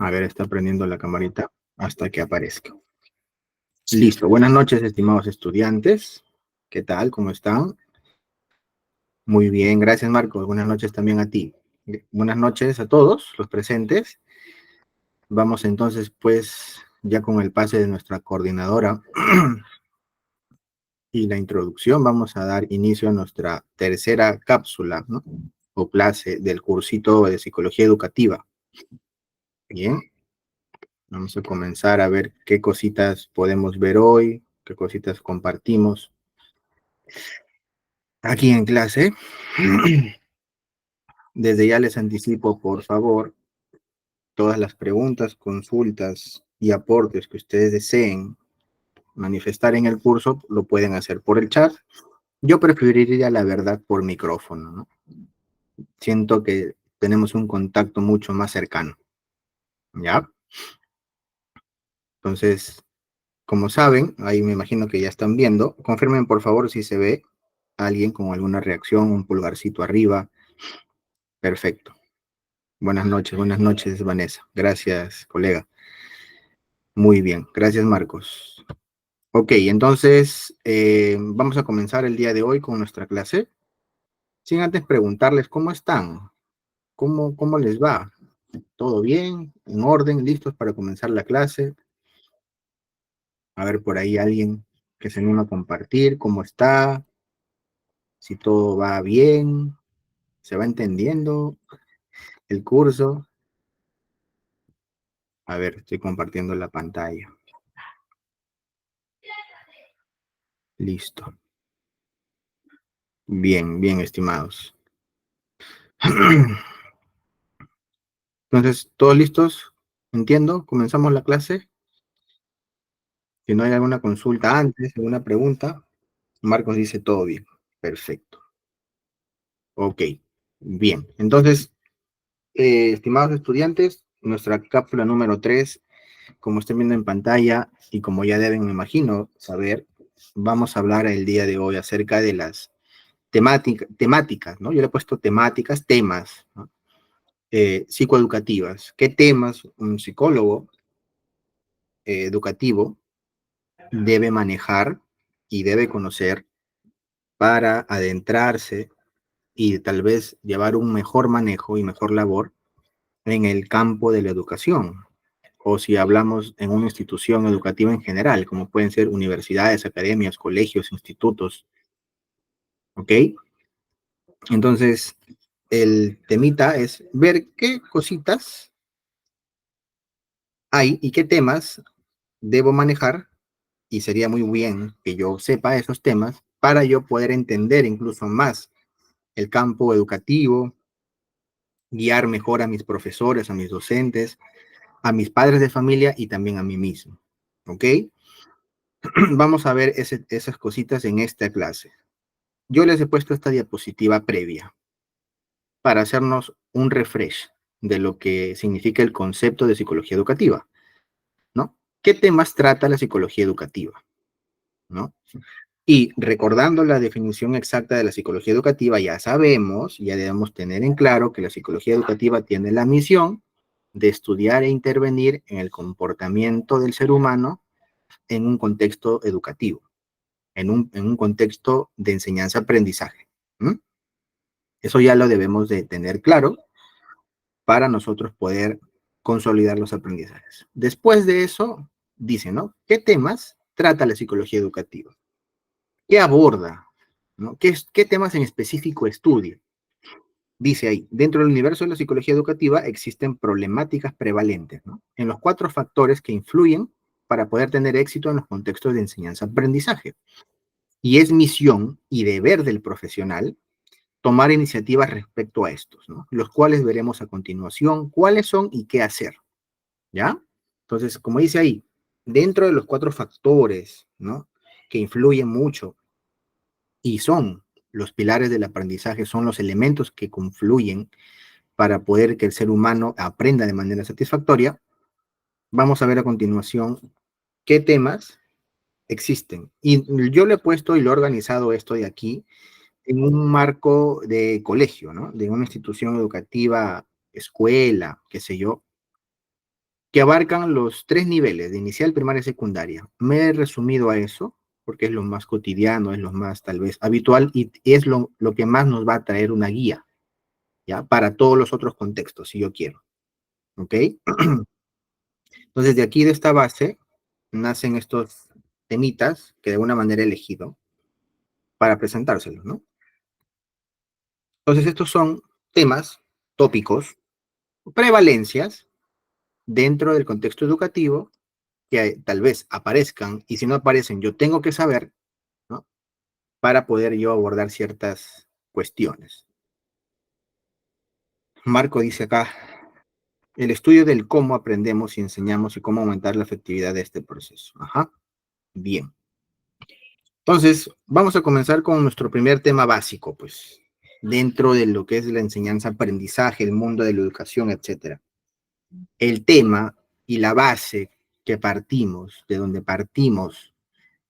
A ver, está prendiendo la camarita hasta que aparezca. Listo. Buenas noches, estimados estudiantes. ¿Qué tal? ¿Cómo están? Muy bien, gracias, Marcos. Buenas noches también a ti. Buenas noches a todos los presentes. Vamos entonces, pues, ya con el pase de nuestra coordinadora y la introducción, vamos a dar inicio a nuestra tercera cápsula, ¿no? O clase del cursito de psicología educativa. Bien. Vamos a comenzar a ver qué cositas podemos ver hoy, qué cositas compartimos aquí en clase. Desde ya les anticipo, por favor, todas las preguntas, consultas y aportes que ustedes deseen manifestar en el curso, lo pueden hacer por el chat. Yo preferiría, la verdad, por micrófono, ¿no? Siento que tenemos un contacto mucho más cercano, ¿ya? Entonces, como saben, ahí me imagino que ya están viendo, confirmen por favor si se ve alguien con alguna reacción, un pulgarcito arriba. Perfecto. Buenas noches, Vanessa. Gracias, colega. Muy bien, gracias, Marcos. Ok, entonces vamos a comenzar el día de hoy con nuestra clase. Sin antes preguntarles cómo están, cómo les va. ¿Todo bien? ¿En orden? ¿Listos para comenzar la clase? A ver, por ahí alguien que se anima a compartir cómo está, si todo va bien, se va entendiendo el curso. A ver, estoy compartiendo la pantalla. Listo. Bien, bien, estimados. Entonces, ¿todos listos? Entiendo, comenzamos la clase. Si no hay alguna consulta antes, alguna pregunta, Marcos dice todo bien. Perfecto. Ok, bien. Entonces, estimados estudiantes, nuestra cápsula número 3, como estén viendo en pantalla y como ya deben, me imagino, saber, vamos a hablar el día de hoy acerca de las temáticas, ¿no? Yo le he puesto temáticas, temas, ¿no? Psicoeducativas. ¿Qué temas un psicólogo educativo debe manejar y debe conocer para adentrarse y tal vez llevar un mejor manejo y mejor labor en el campo de la educación? O si hablamos en una institución educativa en general, como pueden ser universidades, academias, colegios, institutos, ¿ok? Entonces, el temita es ver qué cositas hay y qué temas debo manejar, y sería muy bien que yo sepa esos temas para yo poder entender incluso más el campo educativo, guiar mejor a mis profesores, a mis docentes, a mis padres de familia y también a mí mismo, ¿ok? Vamos a ver esas cositas en esta clase. Yo les he puesto esta diapositiva previa para hacernos un refresh de lo que significa el concepto de psicología educativa, ¿no? ¿Qué temas trata la psicología educativa? ¿No? Y recordando la definición exacta de la psicología educativa, ya sabemos, ya debemos tener en claro que la psicología educativa tiene la misión de estudiar e intervenir en el comportamiento del ser humano en un contexto educativo, en un contexto de enseñanza-aprendizaje. Eso ya lo debemos de tener claro para nosotros poder consolidar los aprendizajes. Después de eso, dice, ¿no? ¿Qué temas trata la psicología educativa? ¿Qué aborda? ¿No? ¿Qué temas en específico estudia? Dice ahí, dentro del universo de la psicología educativa existen problemáticas prevalentes, ¿no? En los 4 factores que influyen para poder tener éxito en los contextos de enseñanza-aprendizaje. Y es misión y deber del profesional tomar iniciativas respecto a estos, ¿no? Los cuales veremos a continuación cuáles son y qué hacer, ¿ya? Entonces, como dice ahí, dentro de los 4 factores, ¿no? Que influyen mucho y son los pilares del aprendizaje, son los elementos que confluyen para poder que el ser humano aprenda de manera satisfactoria. Vamos a ver a continuación qué temas existen. Y yo le he puesto y lo he organizado esto de aquí en un marco de colegio, ¿no? De una institución educativa, escuela, qué sé yo. que abarcan los 3 niveles de inicial, primaria y secundaria. Me he resumido a eso porque es lo más cotidiano, es lo más tal vez habitual y es lo que más nos va a traer una guía, ¿ya? Para todos los otros contextos, si yo quiero, ¿ok? Entonces, de aquí, de esta base, nacen estos temitas que de alguna manera he elegido para presentárselos, ¿no? Entonces, estos son temas, tópicos, prevalencias dentro del contexto educativo que tal vez aparezcan y si no aparecen, yo tengo que saber, ¿no? Para poder yo abordar ciertas cuestiones. Marco dice acá, el estudio del cómo aprendemos y enseñamos y cómo aumentar la efectividad de este proceso. Ajá, bien. Entonces, vamos a comenzar con nuestro primer tema básico, pues, dentro de lo que es la enseñanza, aprendizaje, el mundo de la educación, etcétera. El tema y la base que partimos, de donde partimos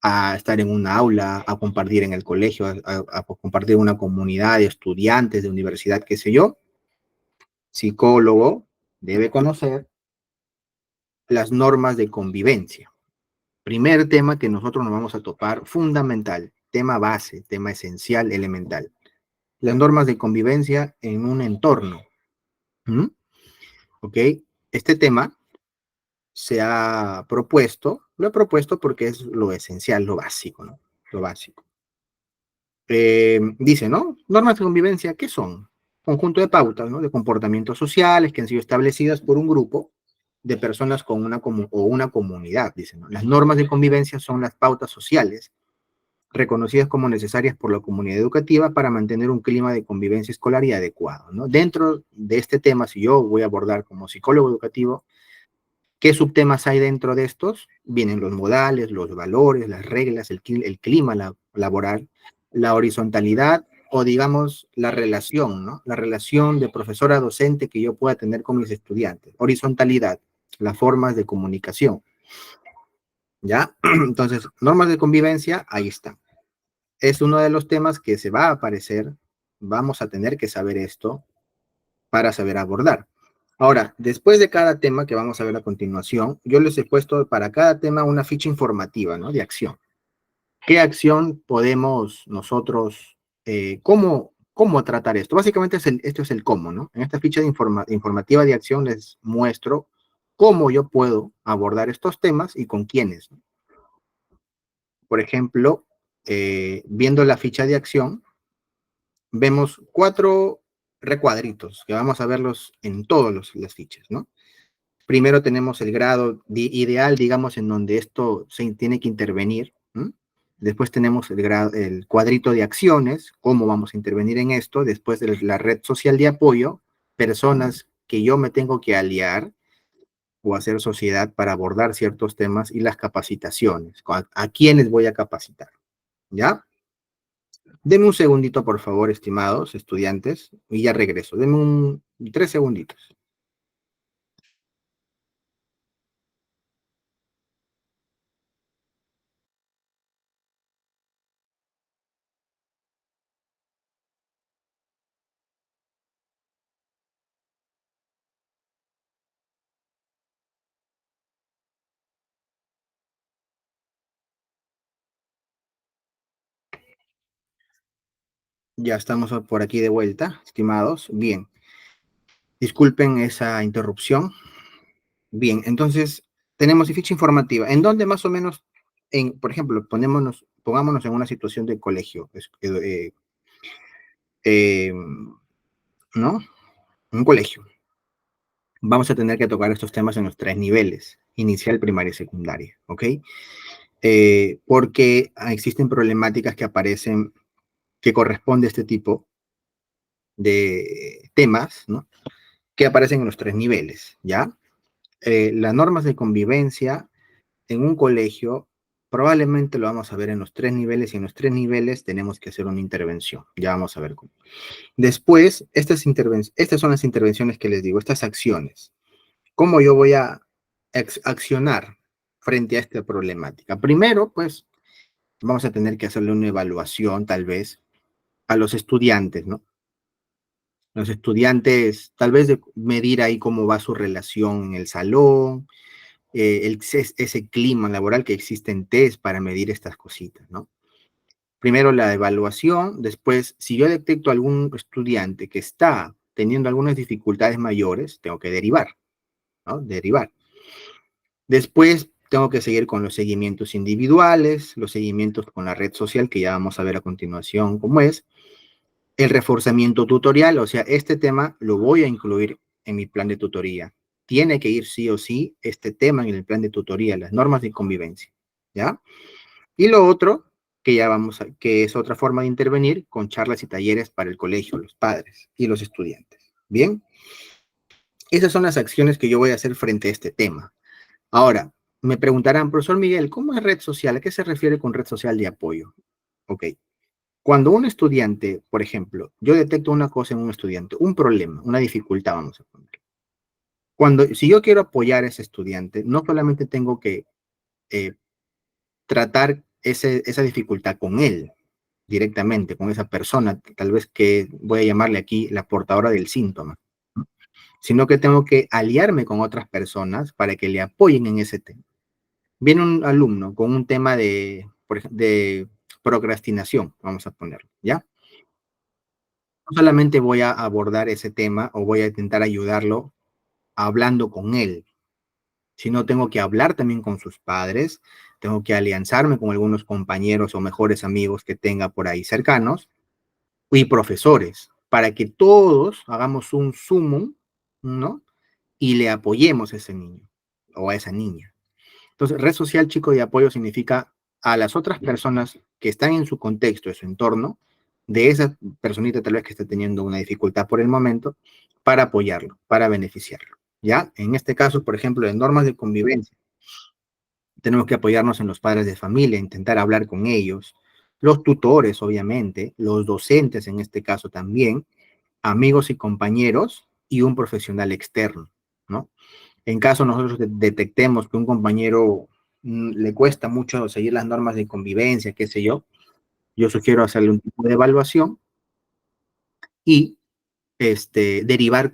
a estar en una aula, a compartir en el colegio, a compartir una comunidad de estudiantes de universidad, qué sé yo, psicólogo debe conocer las normas de convivencia. Primer tema que nosotros nos vamos a topar, fundamental, tema base, tema esencial, elemental. Las normas de convivencia en un entorno. ¿Mm? ¿Ok? Este tema se ha propuesto, lo he propuesto porque es lo esencial, lo básico, ¿no? Lo básico. Dice, ¿no? Normas de convivencia, ¿qué son? Conjunto de pautas, ¿no? De comportamientos sociales que han sido establecidas por un grupo de personas con una comunidad, dice, ¿no? Las normas de convivencia son las pautas sociales reconocidas como necesarias por la comunidad educativa para mantener un clima de convivencia escolar y adecuado, ¿no? Dentro de este tema, si yo voy a abordar como psicólogo educativo, ¿qué subtemas hay dentro de estos? Vienen los modales, los valores, las reglas, el clima laboral, la horizontalidad o digamos la relación, ¿no? La relación de profesora docente que yo pueda tener con mis estudiantes. Horizontalidad, las formas de comunicación, ¿ya? Entonces, normas de convivencia, ahí están. Es uno de los temas que se va a aparecer, vamos a tener que saber esto para saber abordar. Ahora, después de cada tema que vamos a ver a continuación, yo les he puesto para cada tema una ficha informativa, ¿no? De acción. ¿Qué acción podemos nosotros, cómo tratar esto? Básicamente esto es el cómo, ¿no? En esta ficha informativa de acción les muestro cómo yo puedo abordar estos temas y con quiénes, ¿no? Por ejemplo, viendo la ficha de acción, vemos 4 recuadritos que vamos a verlos en todas las fichas, ¿no? Primero tenemos el grado ideal, digamos, en donde esto se tiene que intervenir. ¿Mm? Después tenemos el cuadrito de acciones, cómo vamos a intervenir en esto. Después la red social de apoyo, personas que yo me tengo que aliar o hacer sociedad para abordar ciertos temas y las capacitaciones. ¿A quiénes voy a capacitar? ¿Ya? Denme un segundito, por favor, estimados estudiantes, y ya regreso. Denme 3 segunditos. Ya estamos por aquí de vuelta, estimados. Bien, disculpen esa interrupción. Bien, entonces tenemos ficha informativa. ¿En dónde más o menos, por ejemplo, pongámonos en una situación de colegio, eh, ¿no? Un colegio. Vamos a tener que tocar estos temas en los 3 niveles, inicial, primaria y secundaria, ¿ok? Porque existen problemáticas que aparecen que corresponde a este tipo de temas, ¿no? Que aparecen en los 3 niveles, ¿ya? Las normas de convivencia en un colegio probablemente lo vamos a ver en los 3 niveles y en los 3 niveles tenemos que hacer una intervención. Ya vamos a ver cómo. Después, estas son las intervenciones que les digo, estas acciones. ¿Cómo yo voy a accionar frente a esta problemática? Primero, pues, vamos a tener que hacerle una evaluación, tal vez, a los estudiantes, ¿no? Los estudiantes, tal vez de medir ahí cómo va su relación en el salón, ese clima laboral que existe en test para medir estas cositas, ¿no? Primero la evaluación, después, si yo detecto algún estudiante que está teniendo algunas dificultades mayores, tengo que derivar, ¿no? Derivar. Después tengo que seguir con los seguimientos individuales, los seguimientos con la red social, que ya vamos a ver a continuación cómo es, el reforzamiento tutorial, o sea, este tema lo voy a incluir en mi plan de tutoría. Tiene que ir sí o sí este tema en el plan de tutoría, las normas de convivencia, ¿ya? Y lo otro, que ya vamos a, que es otra forma de intervenir con charlas y talleres para el colegio, los padres y los estudiantes. Bien, esas son las acciones que yo voy a hacer frente a este tema. Ahora, me preguntarán, profesor Miguel, ¿cómo es red social? ¿A qué se refiere con red social de apoyo? Ok. Cuando un estudiante, por ejemplo, yo detecto una cosa en un estudiante, un problema, una dificultad, vamos a poner. Si yo quiero apoyar a ese estudiante, no solamente tengo que eh, tratar esa dificultad con él directamente, con esa persona, tal vez que voy a llamarle aquí la portadora del síntoma, ¿no? Sino que tengo que aliarme con otras personas para que le apoyen en ese tema. Viene un alumno con un tema por ejemplo, de procrastinación, vamos a ponerlo, ¿ya? No solamente voy a abordar ese tema o voy a intentar ayudarlo hablando con él, sino tengo que hablar también con sus padres, tengo que alianzarme con algunos compañeros o mejores amigos que tenga por ahí cercanos y profesores, para que todos hagamos un sumum, ¿no? Y le apoyemos a ese niño o a esa niña. Entonces, red social chico de apoyo significa a las otras personas que están en su contexto, en su entorno, de esa personita tal vez que está teniendo una dificultad por el momento, para apoyarlo, para beneficiarlo. ¿Ya? En este caso, por ejemplo, en normas de convivencia, tenemos que apoyarnos en los padres de familia, intentar hablar con ellos, los tutores, obviamente, los docentes en este caso también, amigos y compañeros y un profesional externo, ¿no? En caso nosotros detectemos que un compañero le cuesta mucho seguir las normas de convivencia, qué sé yo sugiero hacerle un tipo de evaluación y derivar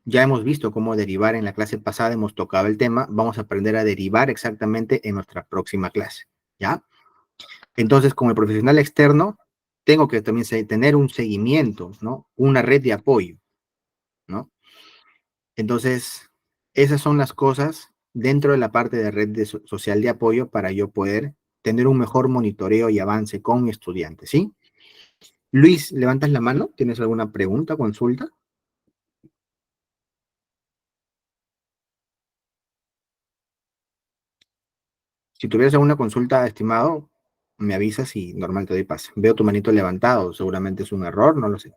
ya hemos visto cómo derivar en la clase pasada, hemos tocado el tema, vamos a aprender a derivar exactamente en nuestra próxima clase, ¿ya? Entonces, como el profesional externo, tengo que también tener un seguimiento, ¿no? Una red de apoyo, ¿no? Entonces, esas son las cosas dentro de la parte de red social de apoyo para yo poder tener un mejor monitoreo y avance con mi estudiante, ¿sí? Luis, ¿levantas la mano? ¿Tienes alguna pregunta, consulta? Si tuvieras alguna consulta, estimado, me avisas y normal te doy pase. Veo tu manito levantado, seguramente es un error, no lo sé.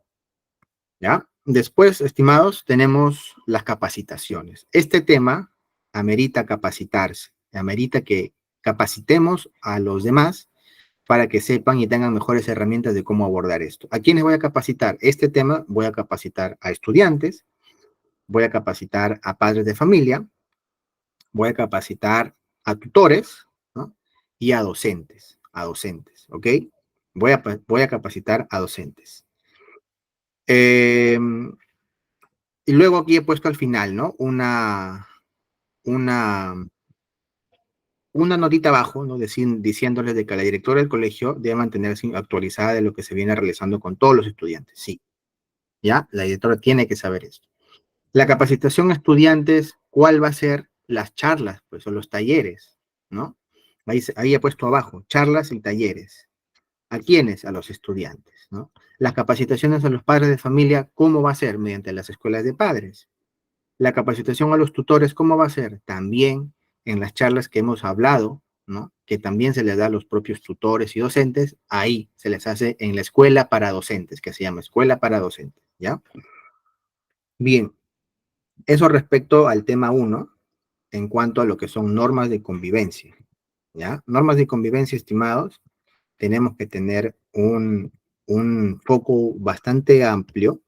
¿Ya? Después, estimados, tenemos las capacitaciones. Este tema amerita capacitarse, amerita que capacitemos a los demás para que sepan y tengan mejores herramientas de cómo abordar esto. ¿A quiénes voy a capacitar? Este tema voy a capacitar a estudiantes, voy a capacitar a padres de familia, voy a capacitar a tutores, ¿no? Y a docentes, ¿ok? Voy a capacitar a docentes. Eh, y luego aquí he puesto al final, ¿no? Una, una notita abajo, ¿no? Diciéndoles de que la directora del colegio debe mantenerse actualizada de lo que se viene realizando con todos los estudiantes. Sí, ¿ya? La directora tiene que saber eso. La capacitación a estudiantes, ¿cuál va a ser? Las charlas, pues, o los talleres, ¿no? Ahí he puesto abajo, charlas y talleres. ¿A quiénes? A los estudiantes, ¿no? Las capacitaciones a los padres de familia, ¿cómo va a ser? Mediante las escuelas de padres. La capacitación a los tutores, ¿cómo va a ser? También en las charlas que hemos hablado, ¿no? Que también se les da a los propios tutores y docentes, ahí se les hace en la escuela para docentes, que se llama escuela para docentes, ¿ya? Bien, eso respecto al tema uno en cuanto a lo que son normas de convivencia, ¿ya? Normas de convivencia, estimados, tenemos que tener un foco bastante amplio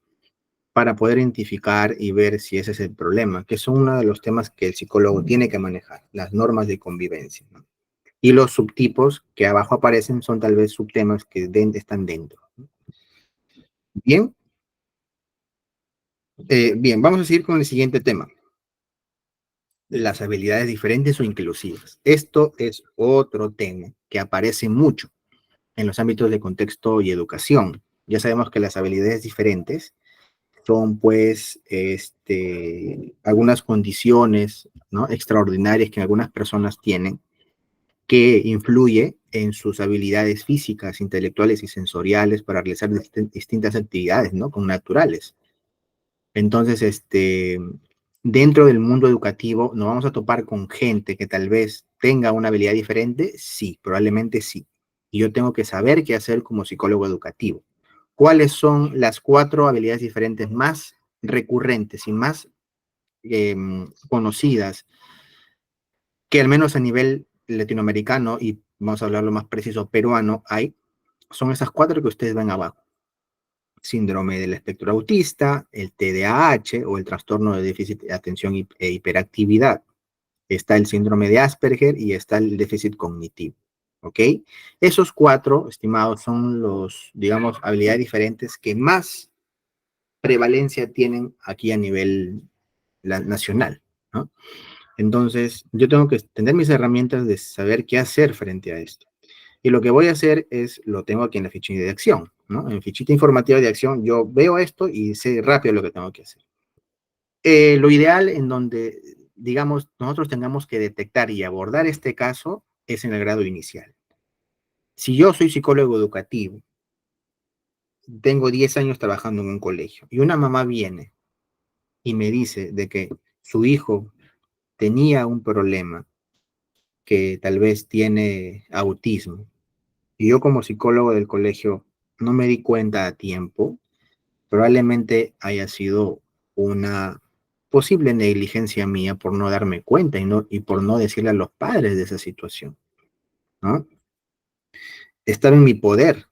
para poder identificar y ver si ese es el problema, que es uno de los temas que el psicólogo tiene que manejar, las normas de convivencia, ¿no? Y los subtipos que abajo aparecen son tal vez subtemas que están dentro, ¿no? Bien, Bien, vamos a seguir con el siguiente tema. Las habilidades diferentes o inclusivas. Esto es otro tema que aparece mucho en los ámbitos de contexto y educación. Ya sabemos que las habilidades diferentes son pues algunas condiciones, ¿no?, extraordinarias que algunas personas tienen que influye en sus habilidades físicas, intelectuales y sensoriales para realizar distintas actividades, ¿no?, con naturales. Entonces, dentro del mundo educativo, ¿nos vamos a topar con gente que tal vez tenga una habilidad diferente? Sí, probablemente sí. Y yo tengo que saber qué hacer como psicólogo educativo. ¿Cuáles son las 4 habilidades diferentes más recurrentes y más conocidas que al menos a nivel latinoamericano, y vamos a hablarlo más preciso, peruano, hay? Son esas 4 que ustedes ven abajo: síndrome del espectro autista, el TDAH o el trastorno de déficit de atención e hiperactividad. Está el síndrome de Asperger y está el déficit cognitivo. ¿Ok? Esos 4, estimados, son los, digamos, habilidades diferentes que más prevalencia tienen aquí a nivel nacional, ¿no? Entonces, yo tengo que tener mis herramientas de saber qué hacer frente a esto. Y lo que voy a hacer es, lo tengo aquí en la fichita de acción, ¿no? En fichita informativa de acción, yo veo esto y sé rápido lo que tengo que hacer. Lo ideal en donde, digamos, nosotros tengamos que detectar y abordar este caso es en el grado inicial. Si yo soy psicólogo educativo, tengo 10 años trabajando en un colegio y una mamá viene y me dice de que su hijo tenía un problema, que tal vez tiene autismo, y yo como psicólogo del colegio no me di cuenta a tiempo, probablemente haya sido una posible negligencia mía por no darme cuenta y por no decirle a los padres de esa situación, ¿no? Estaba en mi poder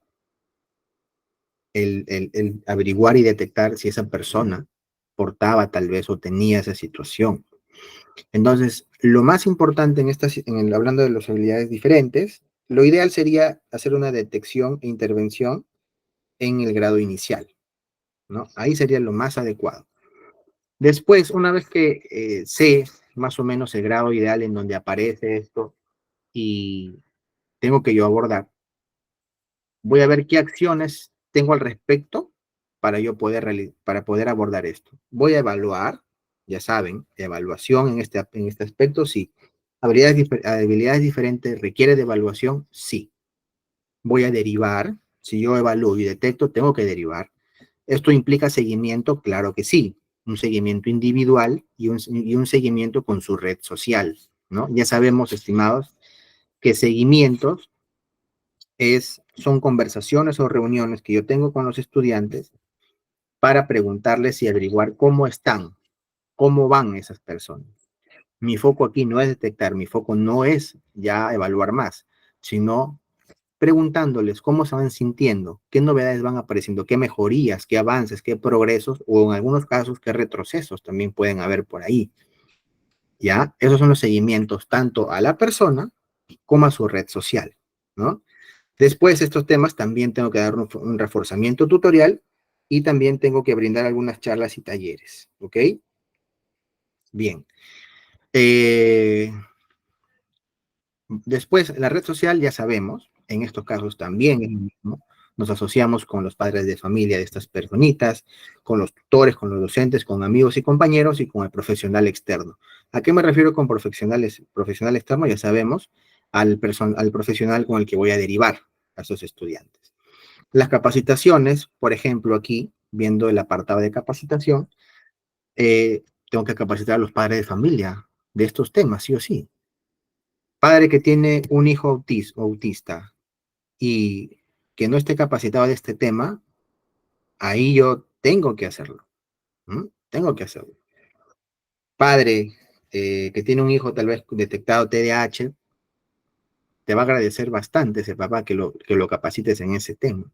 el averiguar y detectar si esa persona portaba tal vez o tenía esa situación. Entonces, lo más importante hablando de las habilidades diferentes, lo ideal sería hacer una detección e intervención en el grado inicial, ¿no? Ahí sería lo más adecuado. Después, una vez que sé más o menos el grado ideal en donde aparece esto y tengo que yo abordar, voy a ver qué acciones tengo al respecto para yo para poder abordar esto. Voy a evaluar, ya saben, evaluación en este aspecto, sí. Habilidades diferentes requiere de evaluación, sí. Voy a derivar, si yo evalúo y detecto, tengo que derivar. ¿Esto implica seguimiento? Claro que sí. Un seguimiento individual y un seguimiento con su red social, ¿no? Ya sabemos, estimados, que seguimientos son conversaciones o reuniones que yo tengo con los estudiantes para preguntarles y averiguar cómo están, cómo van esas personas. Mi foco aquí no es detectar, mi foco no es ya evaluar más, sino preguntándoles cómo se van sintiendo, qué novedades van apareciendo, qué mejorías, qué avances, qué progresos, o en algunos casos, qué retrocesos también pueden haber por ahí. ¿Ya? Esos son los seguimientos tanto a la persona como a su red social, ¿no? Después, estos temas también tengo que dar un reforzamiento tutorial y también tengo que brindar algunas charlas y talleres, ¿ok? Bien. Después, la red social, ya sabemos, en estos casos también es lo mismo. Nos asociamos con los padres de familia de estas personitas, con los tutores, con los docentes, con amigos y compañeros y con el profesional externo. ¿A qué me refiero con profesional externo? Ya sabemos, al profesional con el que voy a derivar a esos estudiantes. Las capacitaciones, por ejemplo, aquí, viendo el apartado de capacitación, tengo que capacitar a los padres de familia de estos temas, sí o sí. Padre que tiene un hijo autista y que no esté capacitado de este tema, ahí yo tengo que hacerlo. Tengo que hacerlo. Padre que tiene un hijo tal vez detectado TDAH, te va a agradecer bastante ese papá que lo capacites en ese tema.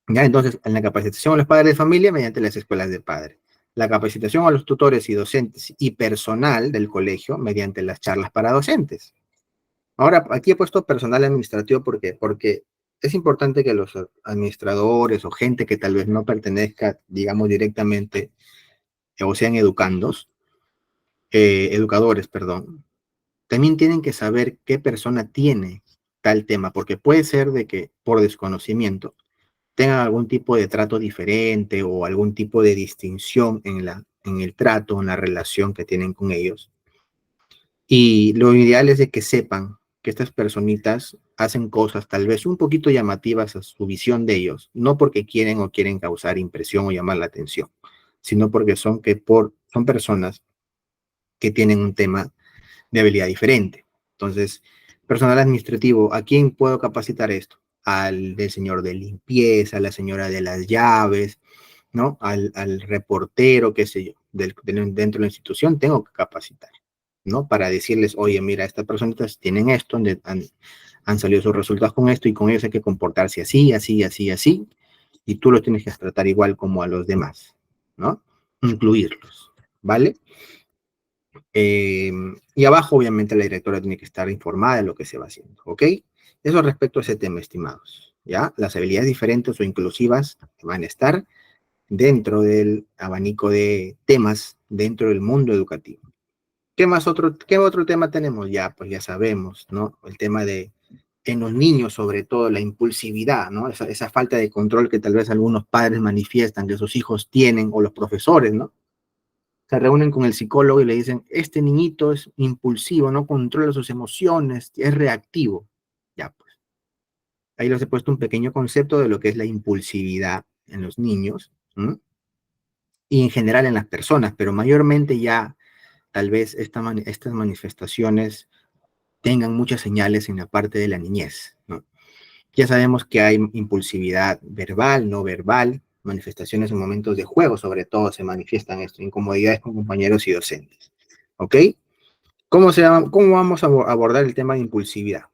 Ya, entonces, en la capacitación a los padres de familia mediante las escuelas de padres. La capacitación a los tutores y docentes y personal del colegio mediante las charlas para docentes. Ahora, aquí he puesto personal administrativo porque es importante que los administradores o gente que tal vez no pertenezca, digamos, directamente, o sean educadores, perdón, también tienen que saber qué persona tiene tal tema, porque puede ser de que por desconocimiento tengan algún tipo de trato diferente o algún tipo de distinción en el trato, en la relación que tienen con ellos. Y lo ideal es de que sepan que estas personitas hacen cosas tal vez un poquito llamativas a su visión de ellos, no porque quieren o quieren causar impresión o llamar la atención, sino porque son personas que tienen un tema de habilidad diferente. Entonces, personal administrativo, ¿a quién puedo capacitar esto? Al del señor de limpieza, a la señora de las llaves, ¿no? Al reportero, qué sé yo, dentro de la institución tengo que capacitar, ¿no? Para decirles, oye, mira, estas personitas tienen esto, han salido sus resultados con esto y con ellos hay que comportarse así, así, así, así, y tú los tienes que tratar igual como a los demás, ¿no? Incluirlos, ¿vale? Y abajo, obviamente, la directora tiene que estar informada de lo que se va haciendo, ¿ok? Eso respecto a ese tema, estimados, ¿ya? Las habilidades diferentes o inclusivas van a estar dentro del abanico de temas dentro del mundo educativo. ¿Qué otro tema tenemos? Ya, pues ya sabemos, ¿no? El tema de, en los niños, sobre todo, la impulsividad, ¿no? Esa falta de control que tal vez algunos padres manifiestan que sus hijos tienen, o los profesores, ¿no? Se reúnen con el psicólogo y le dicen, este niñito es impulsivo, no controla sus emociones, es reactivo. Ya, pues, ahí les he puesto un pequeño concepto de lo que es la impulsividad en los niños, ¿m? Y en general en las personas, pero mayormente ya tal vez estas manifestaciones tengan muchas señales en la parte de la niñez, ¿no? Ya sabemos que hay impulsividad verbal, no verbal, manifestaciones en momentos de juego, sobre todo se manifiestan esto, incomodidades con compañeros y docentes. ¿Ok? ¿Cómo vamos a abordar el tema de impulsividad?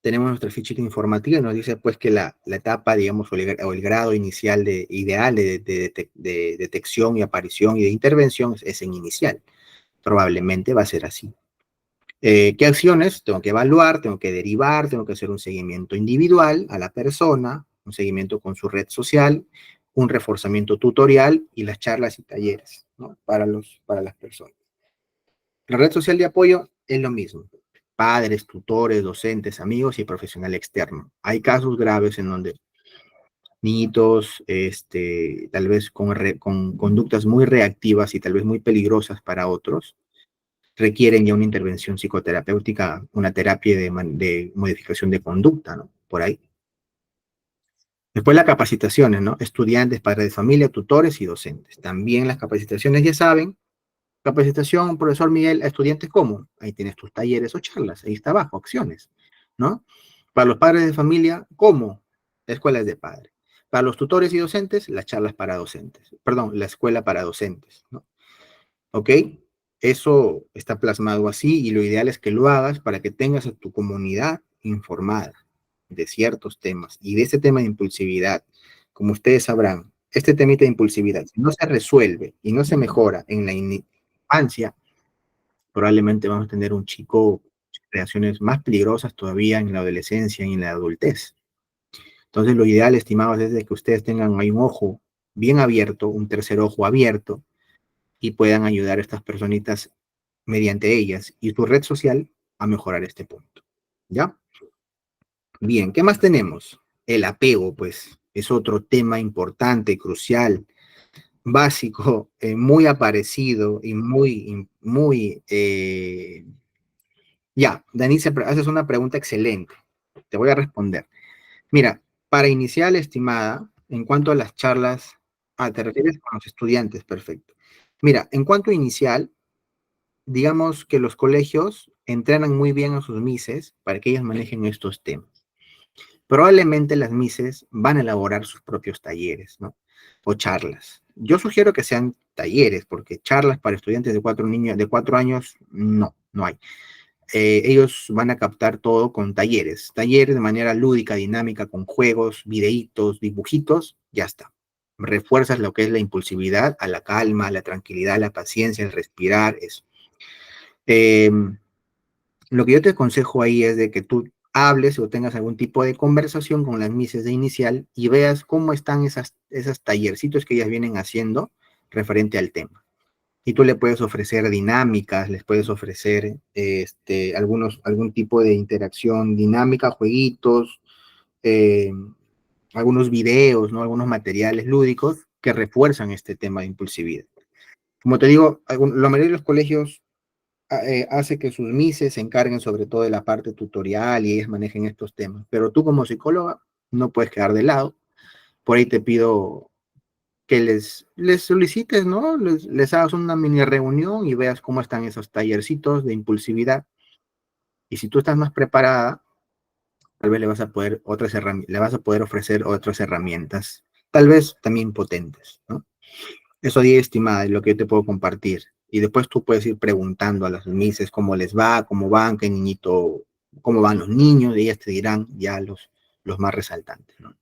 Tenemos nuestra fichita informativa y nos dice pues que la etapa, digamos, o el grado inicial ideal de detección y aparición y de intervención es en inicial. Probablemente va a ser así. ¿Qué acciones? Tengo que evaluar, tengo que derivar, tengo que hacer un seguimiento individual a la persona, un seguimiento con su red social, un reforzamiento tutorial y las charlas y talleres, ¿no? Para las personas. La red social de apoyo es lo mismo. Padres, tutores, docentes, amigos y profesional externo. Hay casos graves en donde niñitos, tal vez con conductas muy reactivas y tal vez muy peligrosas para otros, requieren ya una intervención psicoterapéutica, una terapia de modificación de conducta, ¿no? Por ahí. Después las capacitaciones, ¿no? Estudiantes, padres de familia, tutores y docentes. También las capacitaciones, ya saben, capacitación, profesor Miguel, a estudiantes ¿cómo? Ahí tienes tus talleres o charlas, ahí está abajo, acciones, ¿no? Para los padres de familia, ¿cómo? Escuelas de padre. Para los tutores y docentes, las charlas para docentes. Perdón, la escuela para docentes, ¿no? ¿Ok? Eso está plasmado así y lo ideal es que lo hagas para que tengas a tu comunidad informada de ciertos temas y de este tema de impulsividad. Como ustedes sabrán, este temita de impulsividad, si no se resuelve y no se mejora en la infancia, probablemente vamos a tener un chico reacciones más peligrosas todavía en la adolescencia y en la adultez. Entonces, lo ideal, estimados, es de que ustedes tengan ahí un ojo bien abierto, un tercer ojo abierto, y puedan ayudar a estas personitas mediante ellas y tu red social a mejorar este punto. ¿Ya? Bien, ¿qué más tenemos? El apego, pues, es otro tema importante, crucial, básico, muy aparecido y ya, Denise, haces una pregunta excelente. Te voy a responder. Mira, para inicial, estimada, en cuanto a las charlas, te refieres con los estudiantes, perfecto. Mira, en cuanto a inicial, digamos que los colegios entrenan muy bien a sus mises para que ellas manejen estos temas. Probablemente las mises van a elaborar sus propios talleres, ¿no? O charlas. Yo sugiero que sean talleres, porque charlas para estudiantes de 4 años, no, no hay. Ellos van a captar todo con talleres de manera lúdica, dinámica, con juegos, videitos, dibujitos, ya está. Refuerzas lo que es la impulsividad, a la calma, a la tranquilidad, a la paciencia, el respirar, eso. Eh, lo que yo te aconsejo ahí es de que tú hables o tengas algún tipo de conversación con las mises de inicial y veas cómo están esas tallercitos que ellas vienen haciendo referente al tema. Y tú le puedes ofrecer dinámicas, les puedes ofrecer algún tipo de interacción dinámica, jueguitos, eh, algunos videos, ¿no? Algunos materiales lúdicos que refuerzan este tema de impulsividad. Como te digo, la mayoría de los colegios hace que sus mises se encarguen sobre todo de la parte tutorial y ellas manejen estos temas. Pero tú como psicóloga no puedes quedar de lado. Por ahí te pido que les solicites, ¿no? Les hagas una mini reunión y veas cómo están esos tallercitos de impulsividad. Y si tú estás más preparada, tal vez le vas a poder ofrecer otras herramientas, tal vez también potentes, ¿no? Eso día estimada es lo que yo te puedo compartir. Y después tú puedes ir preguntando a las mises cómo les va, cómo van, qué niñito, cómo van los niños, y ellas te dirán ya los más resaltantes, ¿no?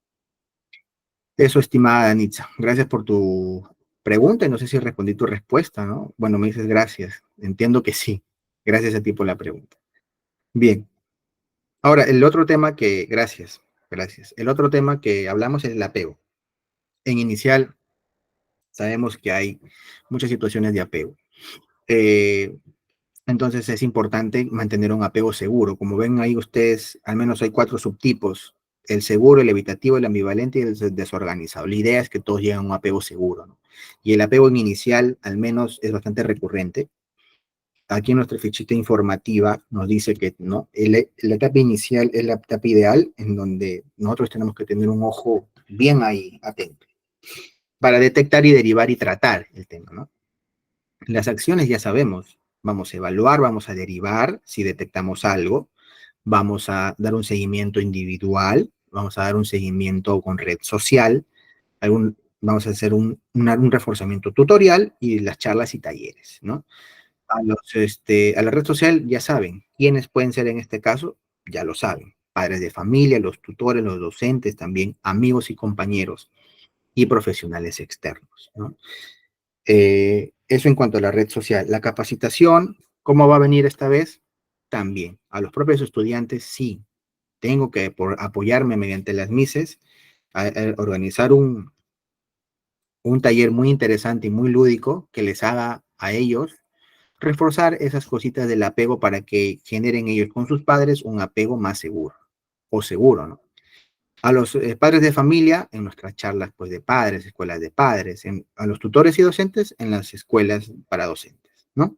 Eso, estimada Anitza. Gracias por tu pregunta y no sé si respondí tu respuesta, ¿no? Bueno, me dices gracias. Entiendo que sí. Gracias a ti por la pregunta. Bien. Ahora, gracias. El otro tema que hablamos es el apego. En inicial, sabemos que hay muchas situaciones de apego. Eh, Entonces es importante mantener un apego seguro. Como ven ahí ustedes, al menos hay 4 subtipos: el seguro, el evitativo, el ambivalente y el desorganizado. La idea es que todos lleguen a un apego seguro, ¿no? Y el apego en inicial, al menos, es bastante recurrente. Aquí en nuestra fichita informativa nos dice que no, la etapa inicial es la etapa ideal en donde nosotros tenemos que tener un ojo bien ahí, atento, para detectar y derivar y tratar el tema, ¿no? Las acciones ya sabemos, vamos a evaluar, vamos a derivar si detectamos algo, vamos a dar un seguimiento individual, vamos a dar un seguimiento con red social, vamos a hacer un reforzamiento tutorial y las charlas y talleres, ¿no? A la red social ya saben quiénes pueden ser en este caso, ya lo saben: padres de familia, los tutores, los docentes, también amigos y compañeros y profesionales externos, ¿no? Eso en cuanto a la red social. La capacitación, ¿cómo va a venir esta vez? También a los propios estudiantes, sí, tengo que apoyarme mediante las MISES a organizar un taller muy interesante y muy lúdico que les haga a ellos reforzar esas cositas del apego para que generen ellos con sus padres un apego más seguro o seguro, ¿no? A los padres de familia en nuestras charlas pues de padres, escuelas de padres, a los tutores y docentes en las escuelas para docentes, ¿no?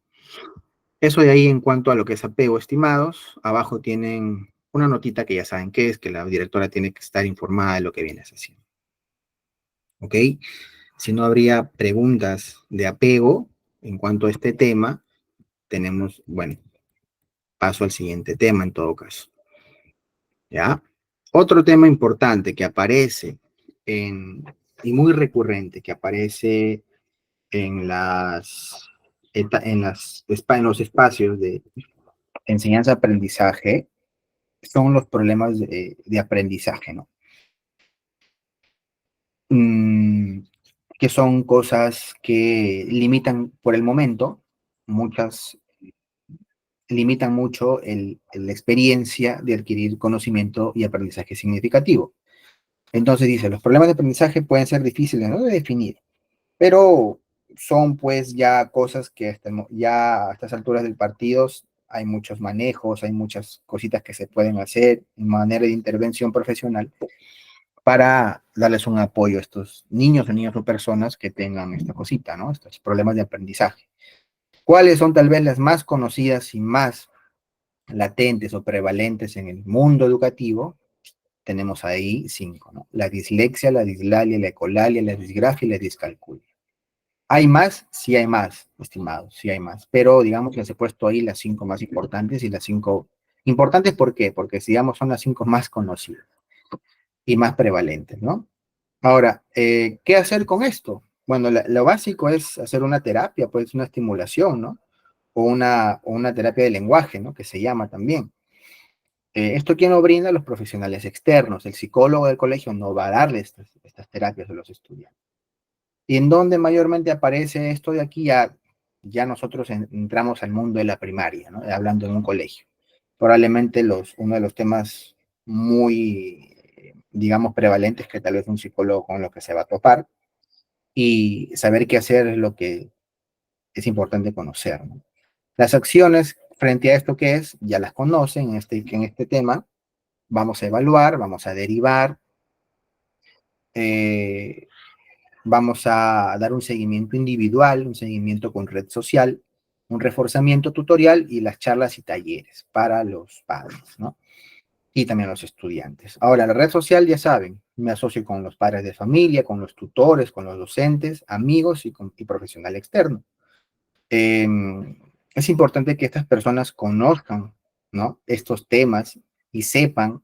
Eso de ahí en cuanto a lo que es apego, estimados. Abajo tienen una notita que ya saben qué es, que la directora tiene que estar informada de lo que vienes haciendo. ¿Ok? Si no habría preguntas de apego en cuanto a este tema, tenemos, bueno, paso al siguiente tema en todo caso. ¿Ya? Otro tema importante que aparece y muy recurrente, que aparece en en los espacios de enseñanza-aprendizaje, son los problemas de aprendizaje, ¿no? Mm, que son cosas que limitan por el momento, muchas limitan mucho la experiencia de adquirir conocimiento y aprendizaje significativo. Entonces dice, los problemas de aprendizaje pueden ser difíciles, ¿no?, de definir, pero son pues ya cosas que ya a estas alturas del partido hay muchos manejos, hay muchas cositas que se pueden hacer en manera de intervención profesional para darles un apoyo a estos niños o personas que tengan esta cosita, ¿no? Estos problemas de aprendizaje. ¿Cuáles son tal vez las más conocidas y más latentes o prevalentes en el mundo educativo? Tenemos ahí 5, ¿no? La dislexia, la dislalia, la ecolalia, la disgrafia y la discalculia. ¿Hay más? Sí hay más, estimados, sí hay más. Pero digamos que les he puesto ahí las 5 más importantes y las 5 importantes, ¿por qué? Porque digamos son las 5 más conocidas y más prevalentes, ¿no? Ahora, ¿qué hacer con esto? Bueno, lo básico es hacer una terapia, pues una estimulación, ¿no? O una terapia de lenguaje, ¿no? Que se llama también. ¿Esto quién lo brinda? Los profesionales externos. El psicólogo del colegio no va a darle estas terapias a los estudiantes. ¿Y en dónde mayormente aparece esto de aquí? Ya nosotros entramos al mundo de la primaria, ¿no? Hablando de un colegio. probablemente uno de los temas muy, digamos, prevalentes que tal vez un psicólogo con lo que se va a topar, y saber qué hacer es lo que es importante conocer, ¿no? Las acciones frente a esto que es, ya las conocen en este tema, vamos a evaluar, vamos a derivar, eh, vamos a dar un seguimiento individual, un seguimiento con red social, un reforzamiento tutorial y las charlas y talleres para los padres, ¿no? Y también los estudiantes. Ahora, la red social, ya saben, me asocio con los padres de familia, con los tutores, con los docentes, amigos y profesional externo. Eh, es importante que estas personas conozcan, ¿no?, estos temas y sepan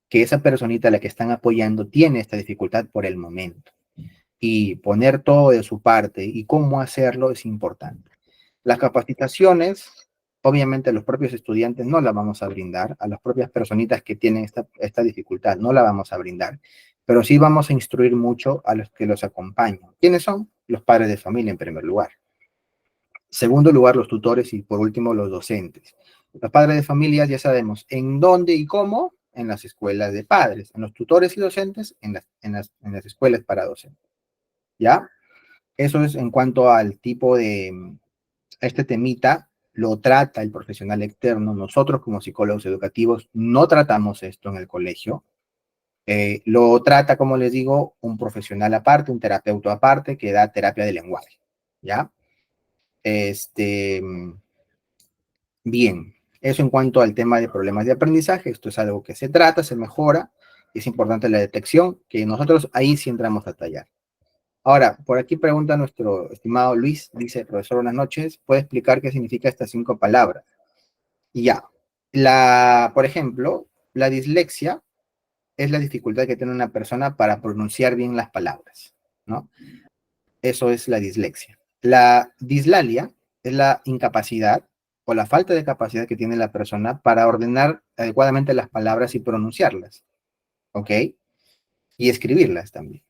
que esa personita a la que están apoyando tiene esta dificultad por el momento. Y poner todo de su parte y cómo hacerlo es importante. Las capacitaciones, obviamente a los propios estudiantes no las vamos a brindar, a las propias personitas que tienen esta dificultad no la vamos a brindar, pero sí vamos a instruir mucho a los que los acompañan. ¿Quiénes son? Los padres de familia en primer lugar. Segundo lugar, los tutores y por último, los docentes. Los padres de familia ya sabemos en dónde y cómo, en las escuelas de padres, en los tutores y docentes, en las escuelas para docentes. ¿Ya? Eso es en cuanto al tipo de, este temita lo trata el profesional externo. Nosotros como psicólogos educativos no tratamos esto en el colegio. Lo trata, como les digo, un profesional aparte, un terapeuta aparte que da terapia de lenguaje. ¿Ya? Este, Bien, eso en cuanto al tema de problemas de aprendizaje. Esto es algo que se trata, se mejora. Es importante la detección, que nosotros ahí sí entramos a tallar. Ahora, por aquí pregunta nuestro estimado Luis, dice: profesor, buenas noches, ¿puede explicar qué significa estas 5 palabras? Y ya, por ejemplo, la dislexia es la dificultad que tiene una persona para pronunciar bien las palabras, ¿no? Eso es la dislexia. La dislalia es la incapacidad o la falta de capacidad que tiene la persona para ordenar adecuadamente las palabras y pronunciarlas, ¿ok? Y escribirlas también,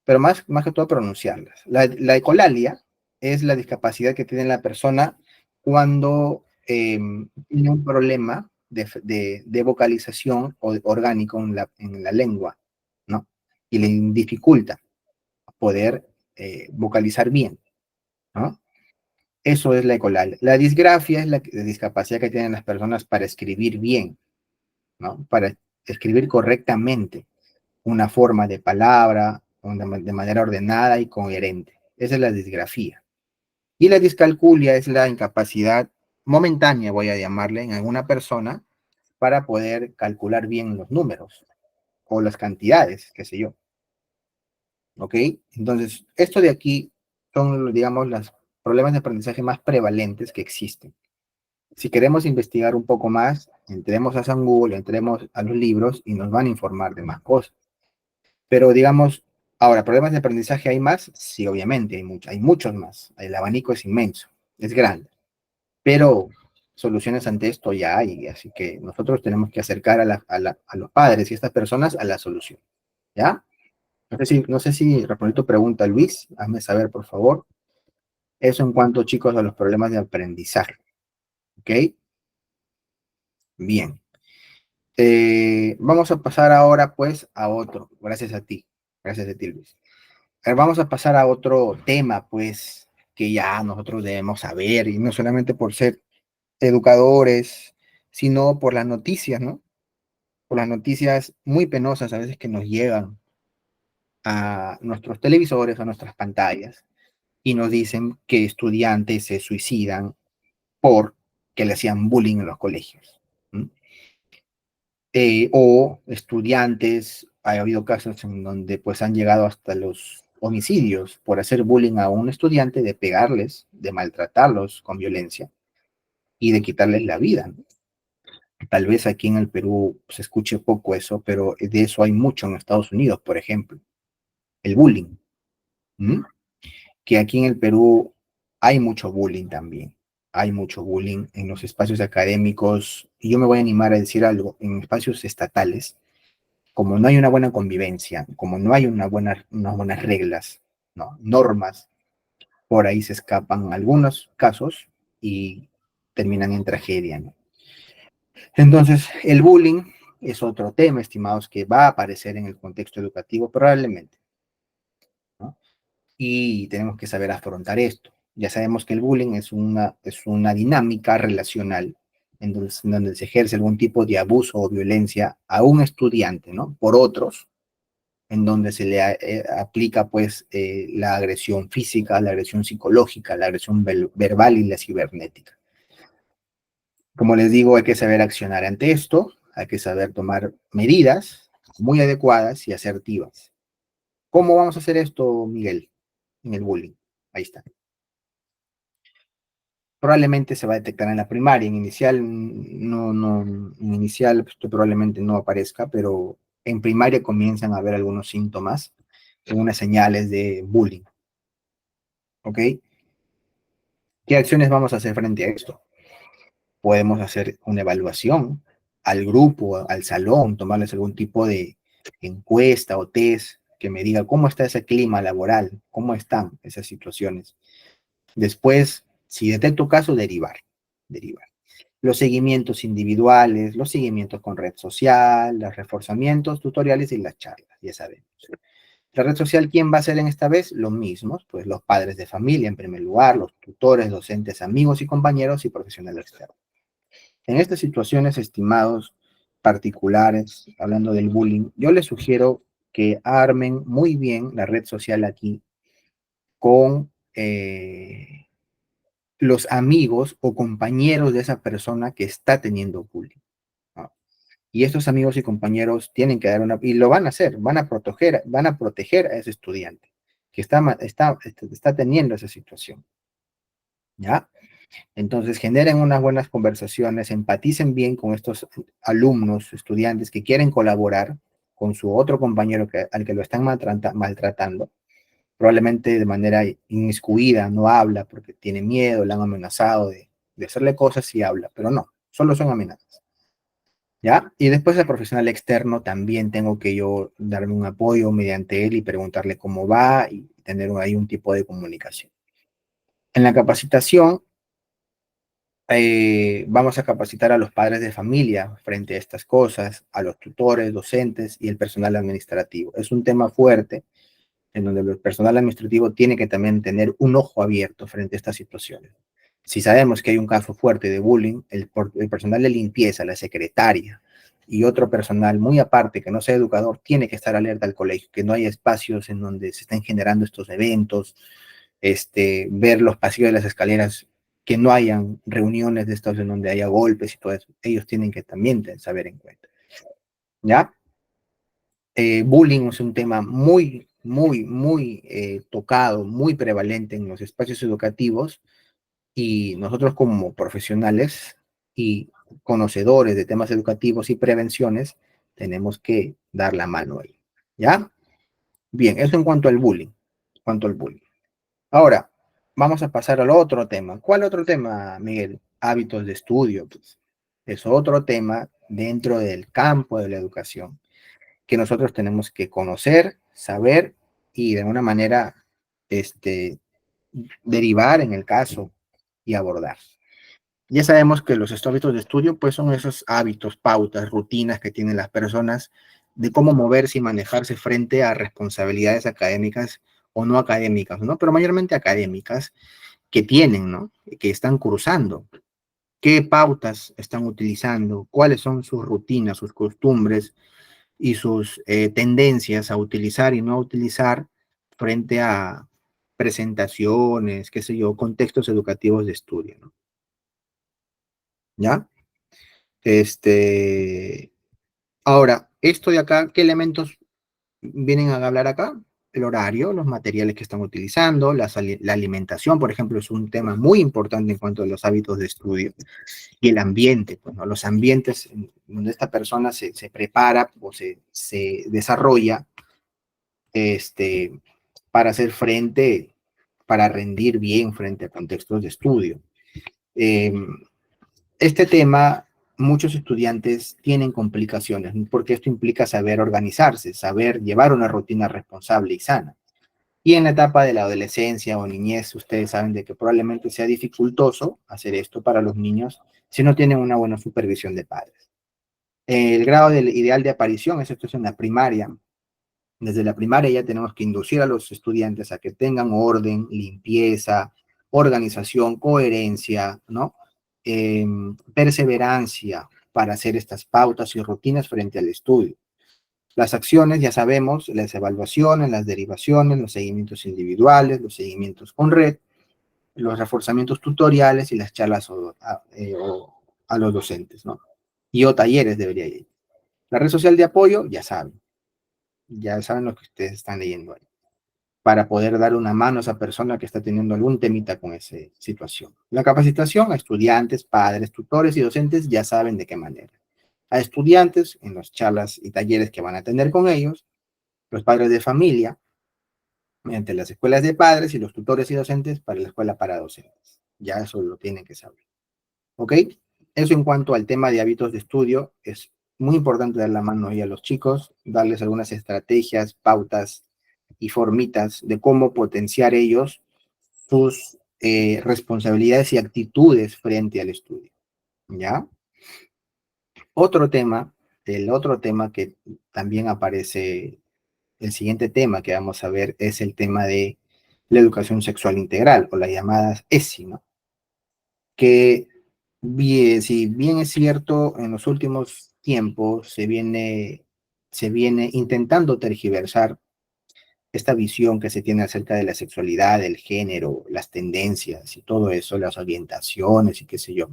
pero más que todo pronunciarlas. La ecolalia es la discapacidad que tiene la persona cuando tiene un problema de vocalización orgánico en la lengua, ¿no? Y le dificulta poder vocalizar bien, ¿no? Eso es la ecolalia. La disgrafia es la discapacidad que tienen las personas para escribir bien, ¿no? Para escribir correctamente una forma de palabra de manera ordenada y coherente. Esa es la disgrafía. Y la discalculia es la incapacidad momentánea, voy a llamarle, en alguna persona para poder calcular bien los números o las cantidades, qué sé yo. ¿Ok? Entonces, esto de aquí son, digamos, los problemas de aprendizaje más prevalentes que existen. Si queremos investigar un poco más, entremos a San Google, entremos a los libros y nos van a informar de más cosas. Pero digamos, ahora, ¿problemas de aprendizaje hay más? Sí, obviamente, hay muchos más. El abanico es inmenso, es grande. Pero soluciones ante esto ya hay, así que nosotros tenemos que acercar a los padres y a estas personas a la solución. ¿Ya? No sé si respondí tu pregunta, Luis. Hazme saber, por favor. Eso en cuanto, chicos, a los problemas de aprendizaje. ¿Ok? Bien. Vamos a pasar ahora, pues, a otro. Gracias a ti. Gracias a ti, Luis. Vamos a pasar a otro tema, pues, que ya nosotros debemos saber, y no solamente por ser educadores, sino por las noticias, ¿no? Por las noticias muy penosas a veces que nos llegan a nuestros televisores, a nuestras pantallas, y nos dicen que estudiantes se suicidan por que le hacían bullying en los colegios. ¿Mm? O estudiantes, ha habido casos en donde pues han llegado hasta los homicidios por hacer bullying a un estudiante, de pegarles, de maltratarlos con violencia y de quitarles la vida, ¿no? Tal vez aquí en el Perú se escuche poco eso, pero de eso hay mucho en Estados Unidos, por ejemplo, el bullying. ¿Mm? Que aquí en el Perú hay mucho bullying también. Hay mucho bullying en los espacios académicos, y yo me voy a animar a decir algo, en espacios estatales, como no hay una buena convivencia, como no hay unas buenas reglas, ¿no?, normas, por ahí se escapan algunos casos y terminan en tragedia, ¿no? Entonces, el bullying es otro tema, estimados, que va a aparecer en el contexto educativo probablemente, ¿no? Y tenemos que saber afrontar esto. Ya sabemos que el bullying es una dinámica relacional en donde se ejerce algún tipo de abuso o violencia a un estudiante, ¿no? Por otros, en donde se le aplica pues la agresión física, la agresión psicológica, la agresión verbal y la cibernética. Como les digo, hay que saber accionar ante esto, hay que saber tomar medidas muy adecuadas y asertivas. ¿Cómo vamos a hacer esto, Miguel, en el bullying? Ahí está. Probablemente se va a detectar en la primaria, en inicial en inicial pues, probablemente no aparezca, pero en primaria comienzan a haber algunos síntomas, algunas señales de bullying, ¿ok? ¿Qué acciones vamos a hacer frente a esto? Podemos hacer una evaluación al grupo, al salón, tomarles algún tipo de encuesta o test que me diga cómo está ese clima laboral, cómo están esas situaciones. Después, si detecto caso, derivar. Los seguimientos individuales, los seguimientos con red social, los reforzamientos, tutoriales y las charlas, ya sabemos. La red social, ¿quién va a ser en esta vez? Los mismos, pues los padres de familia en primer lugar, los tutores, docentes, amigos y compañeros y profesionales externos. En estas situaciones, estimados particulares, hablando del bullying, yo les sugiero que armen muy bien la red social aquí con los amigos o compañeros de esa persona que está teniendo bullying, ¿no? Y estos amigos y compañeros tienen que dar una, y lo van a hacer, van a proteger a ese estudiante que está teniendo esa situación, ¿ya? Entonces generen unas buenas conversaciones, empaticen bien con estos alumnos, estudiantes que quieren colaborar con su otro compañero al que lo están maltratando, probablemente de manera inmiscuida, no habla porque tiene miedo, le han amenazado de hacerle cosas y habla, pero no, solo son amenazas. ¿Ya? Y después el profesional externo también tengo que yo darle un apoyo mediante él y preguntarle cómo va y tener ahí un tipo de comunicación. En la capacitación, vamos a capacitar a los padres de familia frente a estas cosas, a los tutores, docentes y el personal administrativo. Es un tema fuerte en donde el personal administrativo tiene que también tener un ojo abierto frente a estas situaciones. Si sabemos que hay un caso fuerte de bullying, el personal de limpieza, la secretaria y otro personal muy aparte que no sea educador tiene que estar alerta al colegio, que no haya espacios en donde se estén generando estos eventos, ver los pasillos de las escaleras, que no hayan reuniones de estos en donde haya golpes y todo eso. Ellos tienen que también saber en cuenta. ¿Ya? Bullying es un tema muy tocado, muy prevalente en los espacios educativos y nosotros como profesionales y conocedores de temas educativos y prevenciones tenemos que dar la mano ahí. ¿Ya? Bien, eso en cuanto al bullying. En cuanto al bullying. Ahora, vamos a pasar al otro tema. ¿Cuál otro tema, Miguel? Hábitos de estudio. Pues. Es otro tema dentro del campo de la educación que nosotros tenemos que conocer, saber y de alguna manera derivar en el caso y abordar. Ya sabemos que los hábitos de estudio pues son esos hábitos, pautas, rutinas que tienen las personas de cómo moverse y manejarse frente a responsabilidades académicas o no académicas, ¿no? Pero mayormente académicas que tienen, ¿no? Que están cursando. ¿Qué pautas están utilizando? ¿Cuáles son sus rutinas, sus costumbres y sus tendencias a utilizar y no utilizar frente a presentaciones, qué sé yo, contextos educativos de estudio, ¿no? ¿Ya? Este, ahora, esto de acá, ¿qué elementos vienen a hablar acá? El horario, los materiales que están utilizando, la alimentación, por ejemplo, es un tema muy importante en cuanto a los hábitos de estudio, y el ambiente, pues, ¿no? Los ambientes donde esta persona se prepara o se desarrolla este, para hacer frente, para rendir bien frente a contextos de estudio. Eh, este tema, muchos estudiantes tienen complicaciones, porque esto implica saber organizarse, saber llevar una rutina responsable y sana. Y en la etapa de la adolescencia o niñez, ustedes saben de que probablemente sea dificultoso hacer esto para los niños si no tienen una buena supervisión de padres. El grado del ideal de aparición, esto es en la primaria. Desde la primaria ya tenemos que inducir a los estudiantes a que tengan orden, limpieza, organización, coherencia, ¿no? Perseverancia para hacer estas pautas y rutinas frente al estudio. Las acciones, ya sabemos, las evaluaciones, las derivaciones, los seguimientos individuales, los seguimientos con red, los reforzamientos tutoriales y las charlas a los docentes, ¿no? Y o talleres debería ir. La red social de apoyo, ya saben lo que ustedes están leyendo ahí, para poder dar una mano a esa persona que está teniendo algún temita con esa situación. La capacitación a estudiantes, padres, tutores y docentes ya saben de qué manera. A estudiantes en las charlas y talleres que van a tener con ellos, los padres de familia, mediante las escuelas de padres y los tutores y docentes para la escuela para docentes. Ya eso lo tienen que saber. ¿Ok? Eso en cuanto al tema de hábitos de estudio, es muy importante dar la mano ahí a los chicos, darles algunas estrategias, pautas y formitas de cómo potenciar ellos sus responsabilidades y actitudes frente al estudio. ¿Ya? El otro tema que también aparece, el siguiente tema que vamos a ver es el tema de la educación sexual integral o las llamadas ESI, ¿no? Que bien, si bien es cierto, en los últimos tiempos se viene intentando tergiversar esta visión que se tiene acerca de la sexualidad, el género, las tendencias y todo eso, las orientaciones y qué sé yo.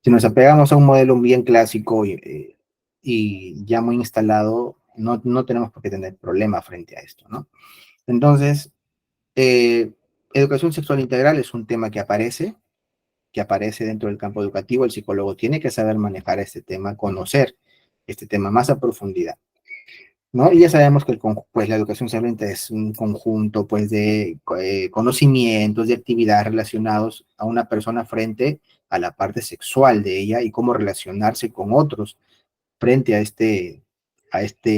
Si nos apegamos a un modelo bien clásico y ya muy instalado, no tenemos por qué tener problema frente a esto, ¿no? Entonces, eh, educación sexual integral es un tema que aparece dentro del campo educativo. El psicólogo tiene que saber manejar este tema, conocer este tema más a profundidad, ¿no? Y ya sabemos que pues, la educación sexual es un conjunto pues, de conocimientos, de actividades relacionados a una persona frente a la parte sexual de ella y cómo relacionarse con otros frente a este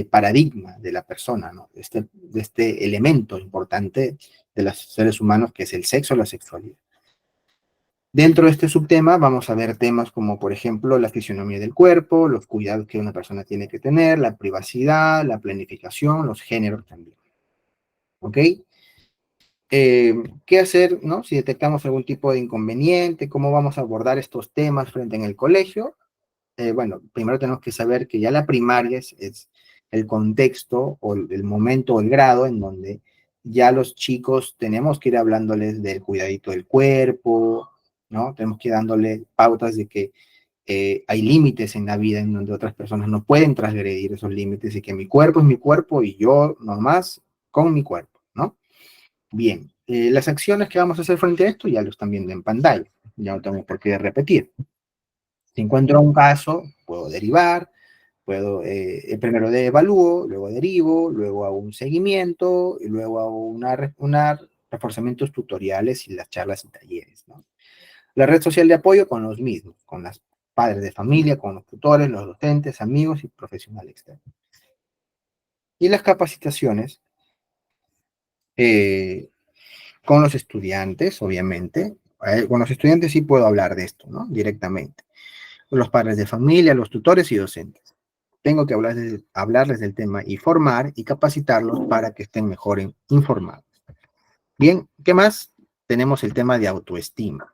paradigma de la persona, ¿no? De este elemento importante de los seres humanos que es el sexo, la sexualidad. Dentro de este subtema vamos a ver temas como, por ejemplo, la fisionomía del cuerpo, los cuidados que una persona tiene que tener, la privacidad, la planificación, los géneros también. ¿Ok? ¿Qué hacer, no? Si detectamos algún tipo de inconveniente, cómo vamos a abordar estos temas frente en el colegio. Bueno, primero tenemos que saber que ya la primaria es el contexto o el momento o el grado en donde ya los chicos tenemos que ir hablándoles del cuidadito del cuerpo, ¿no? Tenemos que ir dándole pautas de que hay límites en la vida en donde otras personas no pueden transgredir esos límites y que mi cuerpo es mi cuerpo y yo nomás con mi cuerpo, ¿no? Bien, las acciones que vamos a hacer frente a esto ya lo están viendo en pantalla, ya no tengo por qué repetir. Si encuentro un caso, puedo derivar, primero evalúo, luego derivo, luego hago un seguimiento y luego hago una reforzamientos tutoriales y las charlas y talleres, ¿no? La red social de apoyo con los mismos, con los padres de familia, con los tutores, los docentes, amigos y profesionales externos. Y las capacitaciones eh, con los estudiantes, obviamente. Con los estudiantes sí puedo hablar de esto, ¿no? Directamente. Con los padres de familia, los tutores y docentes. Tengo que hablarles del tema y formar y capacitarlos para que estén mejor informados. Bien, ¿qué más? Tenemos el tema de autoestima.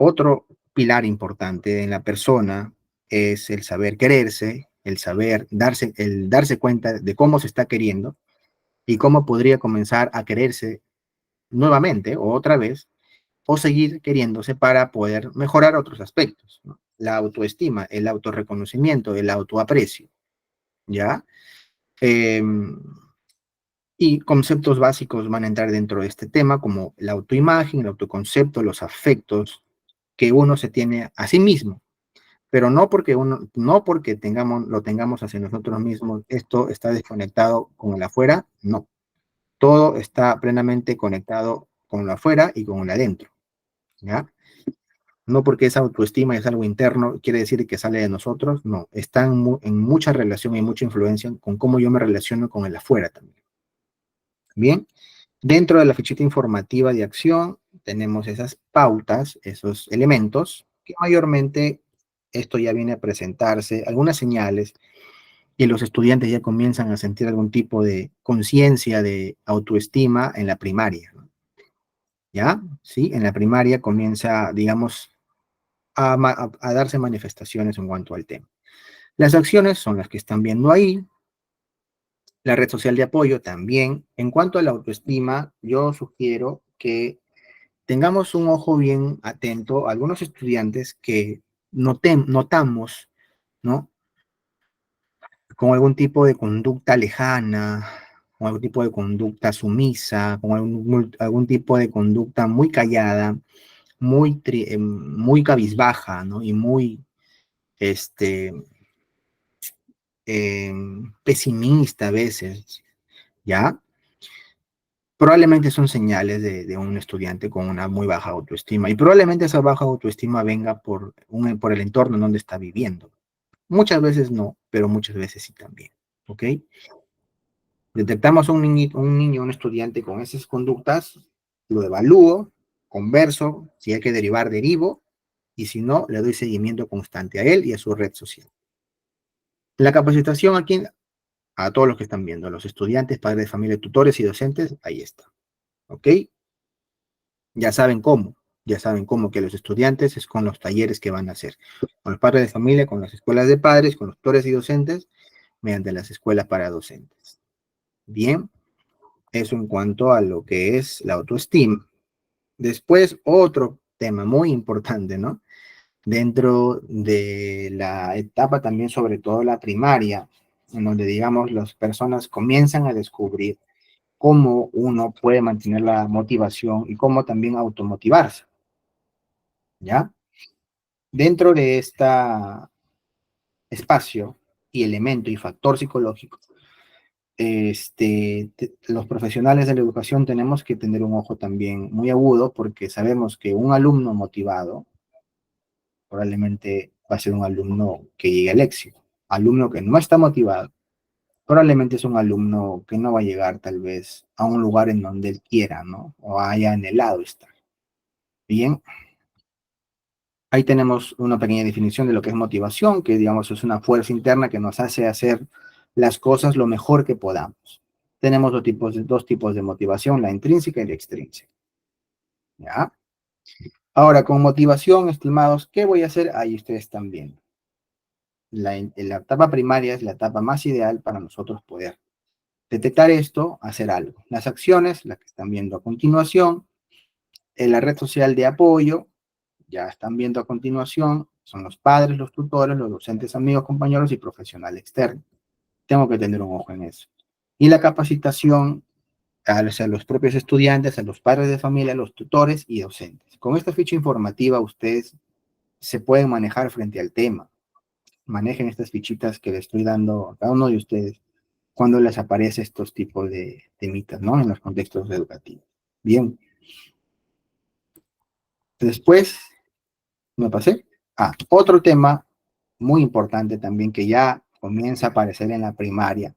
Otro pilar importante en la persona es el saber quererse, el darse cuenta de cómo se está queriendo y cómo podría comenzar a quererse nuevamente o otra vez o seguir queriéndose para poder mejorar otros aspectos, ¿no? La autoestima, el autorreconocimiento, el autoaprecio, ¿ya? Eh, y conceptos básicos van a entrar dentro de este tema, como la autoimagen, el autoconcepto, los afectos que uno se tiene a sí mismo, pero no porque lo tengamos hacia nosotros mismos, esto está desconectado con el afuera, no. Todo está plenamente conectado con lo afuera y con lo adentro, ¿ya? No porque esa autoestima es algo interno, quiere decir que sale de nosotros, no. Está en mucha relación y mucha influencia con cómo yo me relaciono con el afuera también. Bien, dentro de la fichita informativa de acción tenemos esas pautas, esos elementos, que mayormente esto ya viene a presentarse, algunas señales, y los estudiantes ya comienzan a sentir algún tipo de conciencia de autoestima en la primaria, ¿no? ¿Ya? Sí, en la primaria comienza, digamos, a darse manifestaciones en cuanto al tema. Las acciones son las que están viendo ahí, la red social de apoyo también. En cuanto a la autoestima, yo sugiero que tengamos un ojo bien atento a algunos estudiantes que notamos, ¿no? Con algún tipo de conducta lejana, con algún tipo de conducta sumisa, con algún tipo de conducta muy callada, muy cabizbaja, ¿no? Y muy este, pesimista a veces, ¿ya? Probablemente son señales de un estudiante con una muy baja autoestima y probablemente esa baja autoestima venga por el entorno en donde está viviendo. Muchas veces no, pero muchas veces sí también, ¿ok? Detectamos un estudiante con esas conductas, lo evalúo, converso, si hay que derivar, derivo, y si no, le doy seguimiento constante a él y a su red social. La capacitación aquí, a todos los que están viendo, a los estudiantes, padres de familia, tutores y docentes, ahí está, ¿ok? Ya saben cómo que los estudiantes es con los talleres que van a hacer, con los padres de familia, con las escuelas de padres, con los tutores y docentes, mediante las escuelas para docentes. Bien, eso en cuanto a lo que es la autoestima. Después, otro tema muy importante, ¿no? Dentro de la etapa también, sobre todo la primaria, en donde, digamos, las personas comienzan a descubrir cómo uno puede mantener la motivación y cómo también automotivarse, ¿ya? Dentro de este espacio y elemento y factor psicológico, los profesionales de la educación tenemos que tener un ojo también muy agudo porque sabemos que un alumno motivado probablemente va a ser un alumno que llegue al éxito. Alumno que no está motivado, probablemente es un alumno que no va a llegar tal vez a un lugar en donde él quiera, ¿no? O haya anhelado estar. Bien, ahí tenemos una pequeña definición de lo que es motivación, que digamos es una fuerza interna que nos hace hacer las cosas lo mejor que podamos. Tenemos dos tipos de motivación, la intrínseca y la extrínseca. ¿Ya? Ahora, con motivación, estimados, ¿qué voy a hacer? Ahí ustedes están viendo. La etapa primaria es la etapa más ideal para nosotros poder detectar esto, hacer algo. Las acciones, las que están viendo a continuación, en la red social de apoyo, ya están viendo a continuación, son los padres, los tutores, los docentes, amigos, compañeros y profesional externo. Tengo que tener un ojo en eso. Y la capacitación a los propios estudiantes, a los padres de familia, a los tutores y docentes. Con esta ficha informativa ustedes se pueden manejar frente al tema. Manejen estas fichitas que les estoy dando a cada uno de ustedes cuando les aparece estos tipos de temitas, ¿no? En los contextos educativos. Bien. Después, ¿me pasé? Otro tema muy importante también que ya comienza a aparecer en la primaria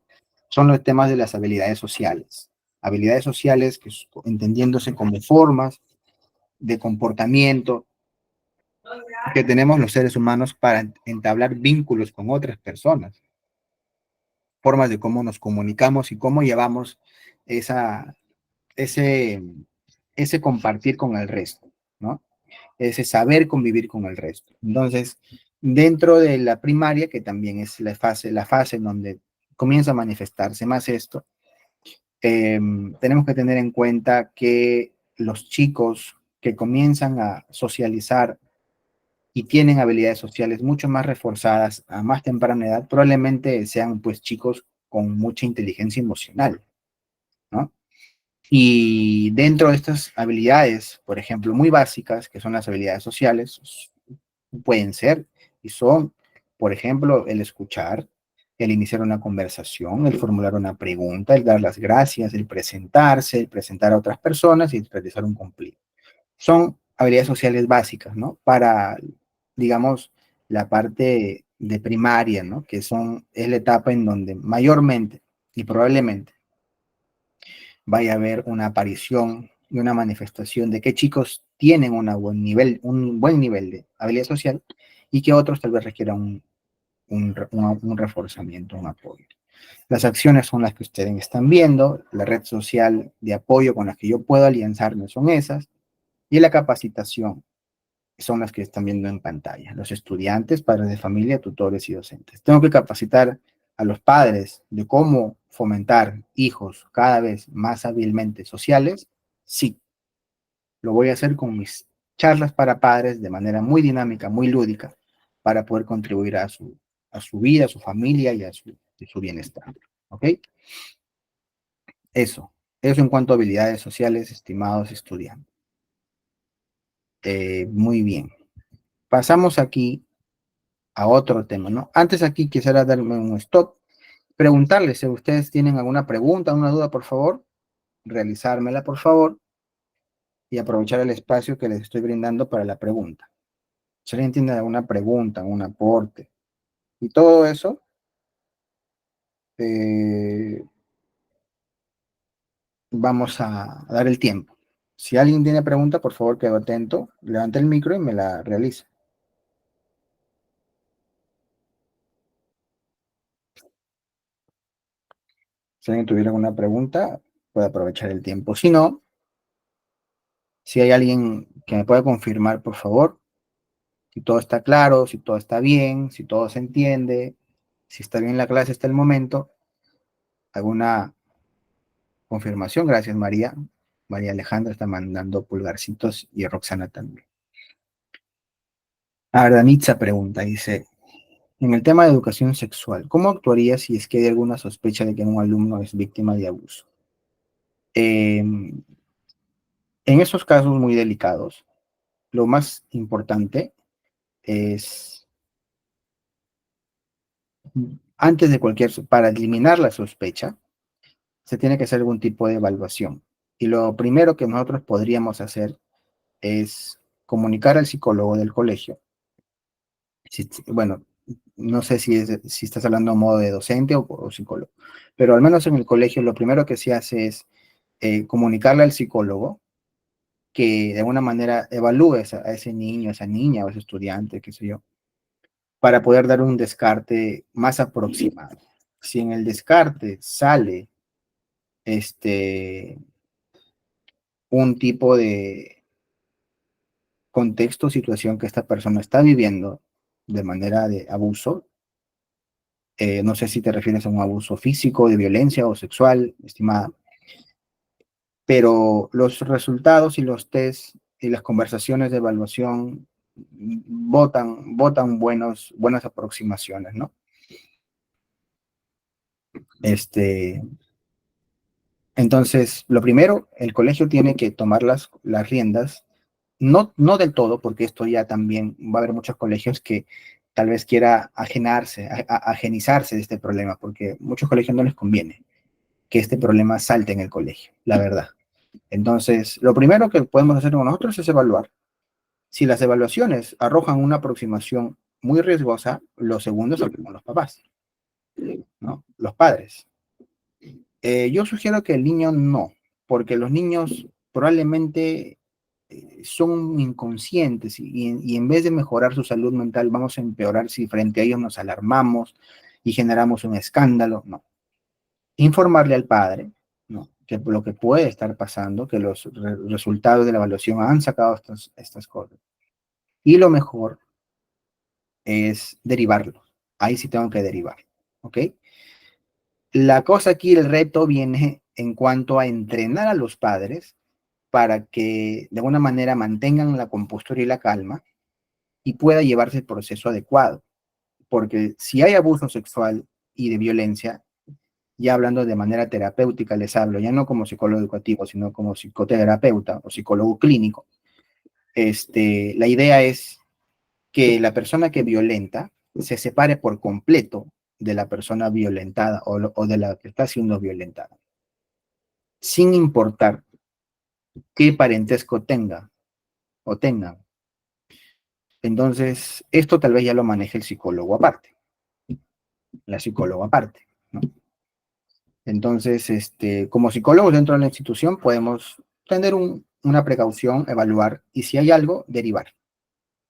son los temas de las habilidades sociales. Habilidades sociales que entendiéndose como formas de comportamiento que tenemos los seres humanos para entablar vínculos con otras personas, formas de cómo nos comunicamos y cómo llevamos esa, ese, ese compartir con el resto, ¿no? Ese saber convivir con el resto. Entonces, dentro de la primaria, que también es la fase en donde comienza a manifestarse más esto, tenemos que tener en cuenta que los chicos que comienzan a socializar y tienen habilidades sociales mucho más reforzadas a más temprana edad, probablemente sean pues chicos con mucha inteligencia emocional, ¿no? Y dentro de estas habilidades, por ejemplo, muy básicas, que son las habilidades sociales, pueden ser y son, por ejemplo, el escuchar, el iniciar una conversación, el formular una pregunta, el dar las gracias, el presentarse, el presentar a otras personas y realizar un cumplido. Son habilidades sociales básicas, ¿no? Para, digamos, la parte de primaria, ¿no? Que es la etapa en donde mayormente y probablemente vaya a haber una aparición y una manifestación de qué chicos tienen un buen nivel de habilidad social y que otros tal vez requieran un reforzamiento, un apoyo. Las acciones son las que ustedes están viendo, la red social de apoyo con la que yo puedo alianzarme son esas, y la capacitación son las que están viendo en pantalla, los estudiantes, padres de familia, tutores y docentes. Tengo que capacitar a los padres de cómo fomentar hijos cada vez más hábilmente sociales. Sí, lo voy a hacer con mis charlas para padres de manera muy dinámica, muy lúdica, para poder contribuir a su vida, a su familia y a su bienestar. ¿Ok? Eso en cuanto a habilidades sociales, estimados estudiantes. Muy bien. Pasamos aquí a otro tema, ¿no? Antes aquí quisiera darme un stop, preguntarles si ustedes tienen alguna pregunta, una duda, por favor, realizármela, por favor, y aprovechar el espacio que les estoy brindando para la pregunta. Si alguien tiene alguna pregunta, un aporte, y todo eso, eh, vamos a dar el tiempo. Si alguien tiene pregunta, por favor, quedo atento, levante el micro y me la realice. Si alguien tuviera alguna pregunta, puede aprovechar el tiempo. Si no, si hay alguien que me pueda confirmar, por favor, si todo está claro, si todo está bien, si todo se entiende, si está bien la clase hasta el momento, alguna confirmación. Gracias, María. María Alejandra está mandando pulgarcitos y Roxana también. Ardanitza pregunta, dice, en el tema de educación sexual, ¿cómo actuaría si es que hay alguna sospecha de que un alumno es víctima de abuso? En esos casos muy delicados, lo más importante es, antes de para eliminar la sospecha, se tiene que hacer algún tipo de evaluación. Y lo primero que nosotros podríamos hacer es comunicar al psicólogo del colegio. Bueno, no sé si estás hablando a modo de docente o psicólogo, pero al menos en el colegio lo primero que se hace es comunicarle al psicólogo que de alguna manera evalúe a ese niño, a esa niña o a ese estudiante, qué sé yo, para poder dar un descarte más aproximado. Si en el descarte sale un tipo de contexto o situación que esta persona está viviendo de manera de abuso, no sé si te refieres a un abuso físico, de violencia o sexual, estimada, pero los resultados y los test y las conversaciones de evaluación botan buenas aproximaciones, ¿no? Entonces, lo primero, el colegio tiene que tomar las riendas, no del todo, porque esto ya también va a haber muchos colegios que tal vez quiera ajenizarse de este problema, porque a muchos colegios no les conviene que este problema salte en el colegio, la verdad. Entonces, lo primero que podemos hacer con nosotros es evaluar. Si las evaluaciones arrojan una aproximación muy riesgosa, lo segundo es hablar con los papás, ¿no? Los padres. Yo sugiero que el niño no, porque los niños probablemente son inconscientes y en vez de mejorar su salud mental, vamos a empeorar si frente a ellos nos alarmamos y generamos un escándalo. No. Informarle al padre, ¿no? Que lo que puede estar pasando, que los resultados de la evaluación han sacado estas cosas. Y lo mejor es derivarlo. Ahí sí tengo que derivar. ¿Ok? La cosa aquí, el reto viene en cuanto a entrenar a los padres para que de alguna manera mantengan la compostura y la calma y pueda llevarse el proceso adecuado. Porque si hay abuso sexual y de violencia, ya hablando de manera terapéutica les hablo, ya no como psicólogo educativo, sino como psicoterapeuta o psicólogo clínico, la idea es que la persona que violenta se separe por completo de la persona violentada o de la que está siendo violentada, sin importar qué parentesco tengan. Entonces, esto tal vez ya lo maneje el psicólogo aparte, la psicóloga aparte, ¿no? Entonces, como psicólogos dentro de la institución podemos tener una precaución, evaluar y si hay algo, derivar.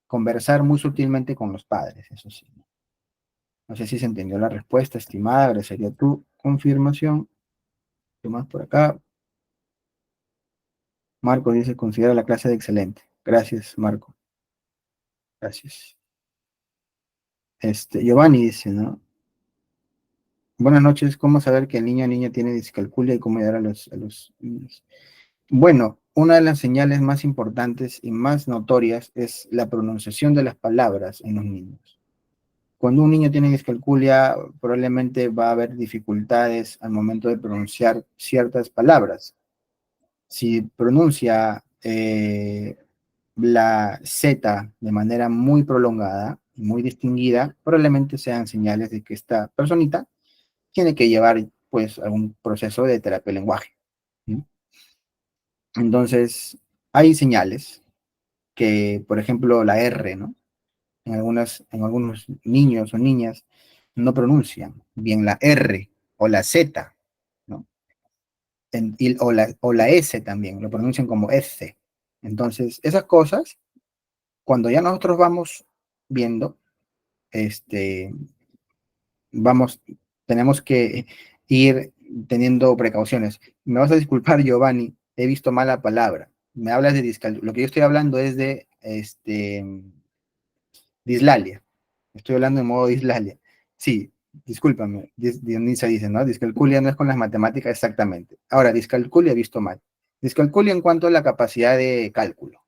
Conversar muy sutilmente con los padres, eso sí. No sé si se entendió la respuesta, estimada, agradecería tu confirmación. ¿Qué más por acá? Marco dice, considera la clase de excelente. Gracias, Marco. Gracias. Giovanni dice, ¿no? Buenas noches, ¿cómo saber que el niño o niña tiene discalculia y cómo ayudar a los niños? Bueno, una de las señales más importantes y más notorias es la pronunciación de las palabras en los niños. Cuando un niño tiene discalculia, probablemente va a haber dificultades al momento de pronunciar ciertas palabras. Si pronuncia la Z de manera muy prolongada y muy distinguida, probablemente sean señales de que esta personita tiene que llevar pues algún proceso de terapia de lenguaje. ¿Sí? Entonces, hay señales que, por ejemplo, la R, ¿no? En algunos niños o niñas no pronuncian bien la R o la Z, ¿no? O la S también, lo pronuncian como S. Entonces, esas cosas, cuando ya nosotros vamos viendo, este, vamos, tenemos que ir teniendo precauciones. Me vas a disculpar, Giovanni, he visto mala palabra. Me hablas de discalculia. Lo que yo estoy hablando es de dislalia. Estoy hablando en modo dislalia. Sí, discúlpame. Dionisa dice, ¿no? Discalculia no es con las matemáticas exactamente. Ahora, discalculia he visto mal. Discalculia en cuanto a la capacidad de cálculo.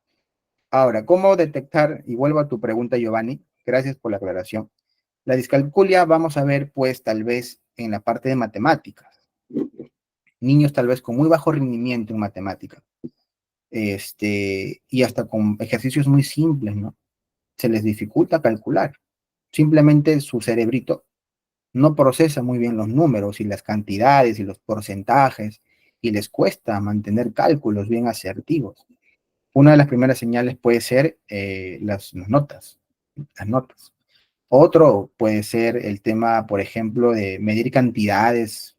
Ahora, ¿cómo detectar? Y vuelvo a tu pregunta, Giovanni. Gracias por la aclaración. La discalculia vamos a ver, pues, tal vez en la parte de matemáticas. Niños tal vez con muy bajo rendimiento en matemáticas. Y hasta con ejercicios muy simples, ¿no? Se les dificulta calcular. Simplemente su cerebrito no procesa muy bien los números y las cantidades y los porcentajes y les cuesta mantener cálculos bien asertivos. Una de las primeras señales puede ser las notas, las notas. Otro puede ser el tema, por ejemplo, de medir cantidades,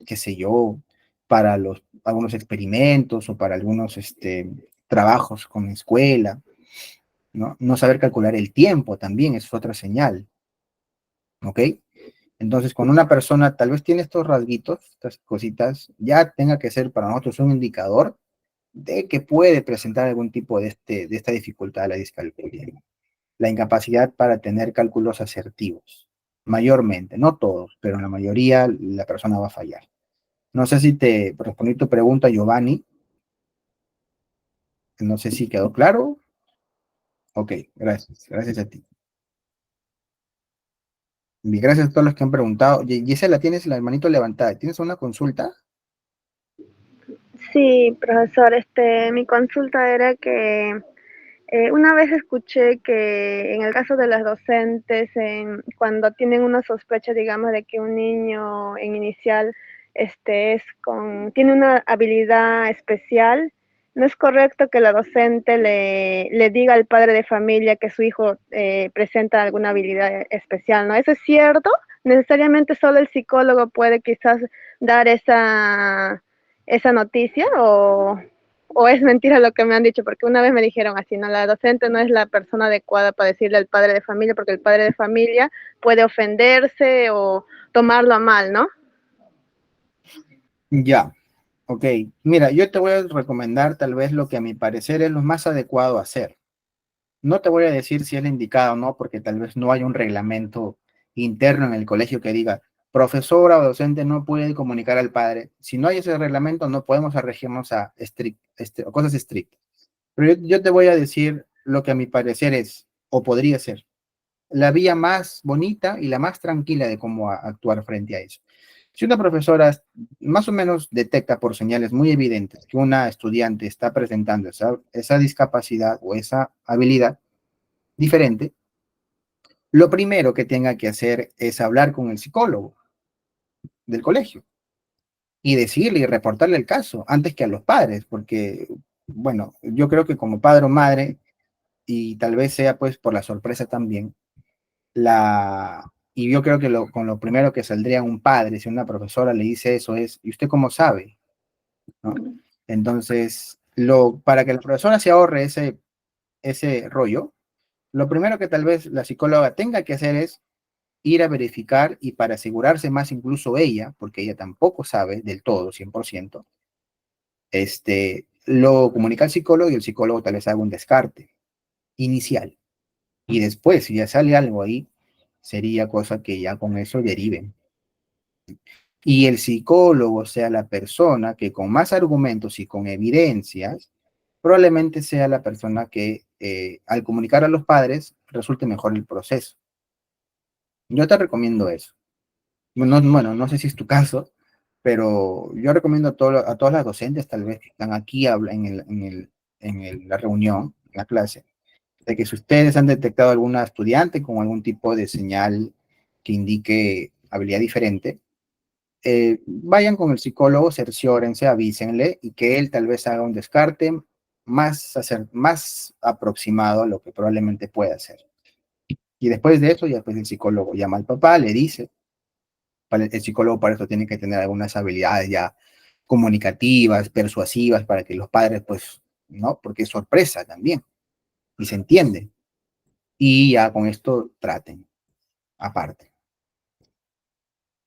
qué sé yo, para algunos experimentos o para algunos trabajos con escuela, ¿no? No saber calcular el tiempo también es otra señal, ¿ok? Entonces, cuando una persona tal vez tiene estos rasguitos, estas cositas, ya tenga que ser para nosotros un indicador de que puede presentar algún tipo de esta dificultad, la discalculia. La incapacidad para tener cálculos asertivos, mayormente, no todos, pero en la mayoría la persona va a fallar. No sé si te respondí tu pregunta, Giovanni, no sé si quedó claro. Ok, gracias, gracias a ti. Y gracias a todos los que han preguntado. Gisela, tienes la manito levantada, ¿tienes una consulta? Sí, profesor, mi consulta era que una vez escuché que en el caso de los docentes, cuando tienen una sospecha, digamos, de que un niño en inicial tiene una habilidad especial, no es correcto que la docente le diga al padre de familia que su hijo presenta alguna habilidad especial, ¿no? ¿Eso es cierto? ¿Necesariamente solo el psicólogo puede quizás dar esa noticia o es mentira lo que me han dicho? Porque una vez me dijeron así, no, la docente no es la persona adecuada para decirle al padre de familia, porque el padre de familia puede ofenderse o tomarlo a mal, ¿no? Ya, ok. Mira, yo te voy a recomendar tal vez lo que a mi parecer es lo más adecuado a hacer. No te voy a decir si es la indicada o no, porque tal vez no hay un reglamento interno en el colegio que diga, profesora o docente no puede comunicar al padre. Si no hay ese reglamento, no podemos regirnos a cosas estrictas. Pero yo te voy a decir lo que a mi parecer es, o podría ser, la vía más bonita y la más tranquila de cómo actuar frente a eso. Si una profesora más o menos detecta por señales muy evidentes que una estudiante está presentando esa discapacidad o esa habilidad diferente, lo primero que tenga que hacer es hablar con el psicólogo del colegio y decirle y reportarle el caso antes que a los padres, porque, bueno, yo creo que como padre o madre, y tal vez sea pues por la sorpresa también, Y yo creo que con lo primero que saldría un padre, si una profesora le dice eso, es, ¿y usted cómo sabe? ¿No? Entonces, para que la profesora se ahorre ese rollo, lo primero que tal vez la psicóloga tenga que hacer es ir a verificar y para asegurarse más incluso ella, porque ella tampoco sabe del todo, 100%, lo comunica al psicólogo y el psicólogo tal vez haga un descarte inicial. Y después, si ya sale algo ahí, sería cosa que ya con eso deriven. Y el psicólogo sea la persona que con más argumentos y con evidencias, probablemente sea la persona que al comunicar a los padres resulte mejor el proceso. Yo te recomiendo eso. Bueno, no sé si es tu caso, pero yo recomiendo a todas las docentes, tal vez que están aquí la reunión, en la clase, de que si ustedes han detectado alguna estudiante con algún tipo de señal que indique habilidad diferente, vayan con el psicólogo, cerciórense, avísenle y que él tal vez haga un descarte más aproximado a lo que probablemente pueda hacer. Y después de eso, ya pues el psicólogo llama al papá, le dice, el psicólogo para eso tiene que tener algunas habilidades ya comunicativas, persuasivas, para que los padres, pues, ¿no? Porque es sorpresa también, y se entiende. Y ya con esto traten, aparte.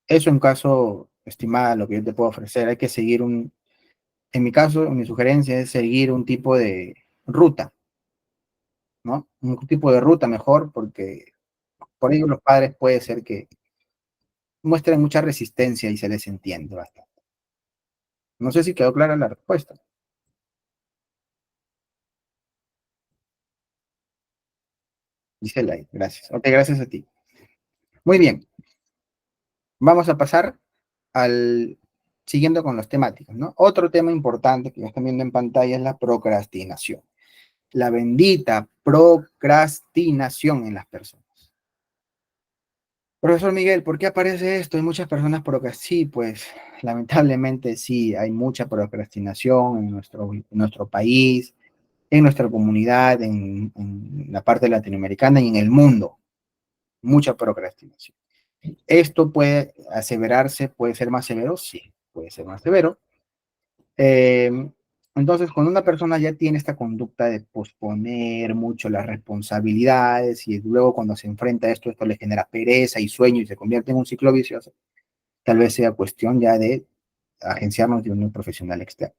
Eso en caso, estimada, lo que yo te puedo ofrecer, hay que seguir en mi caso, mi sugerencia es seguir un tipo de ruta, ¿no? Un tipo de ruta mejor, porque por ello los padres puede ser que muestren mucha resistencia y se les entiende bastante. No sé si quedó clara la respuesta. Gisela, gracias. Ok, gracias a ti. Muy bien, vamos a pasar al siguiendo con los temáticos, ¿no? Otro tema importante que ya están viendo en pantalla es la procrastinación. La bendita procrastinación en las personas. Profesor Miguel, ¿por qué aparece esto? Hay muchas personas sí, pues lamentablemente sí, hay mucha procrastinación en nuestro país, en nuestra comunidad, en la parte latinoamericana y en el mundo. Mucha procrastinación. Esto puede aseverarse, puede ser más severo, sí, puede ser más severo. Eh, entonces, cuando una persona ya tiene esta conducta de posponer mucho las responsabilidades y luego cuando se enfrenta a esto, esto le genera pereza y sueño y se convierte en un ciclo vicioso, tal vez sea cuestión ya de agenciarnos de un profesional externo.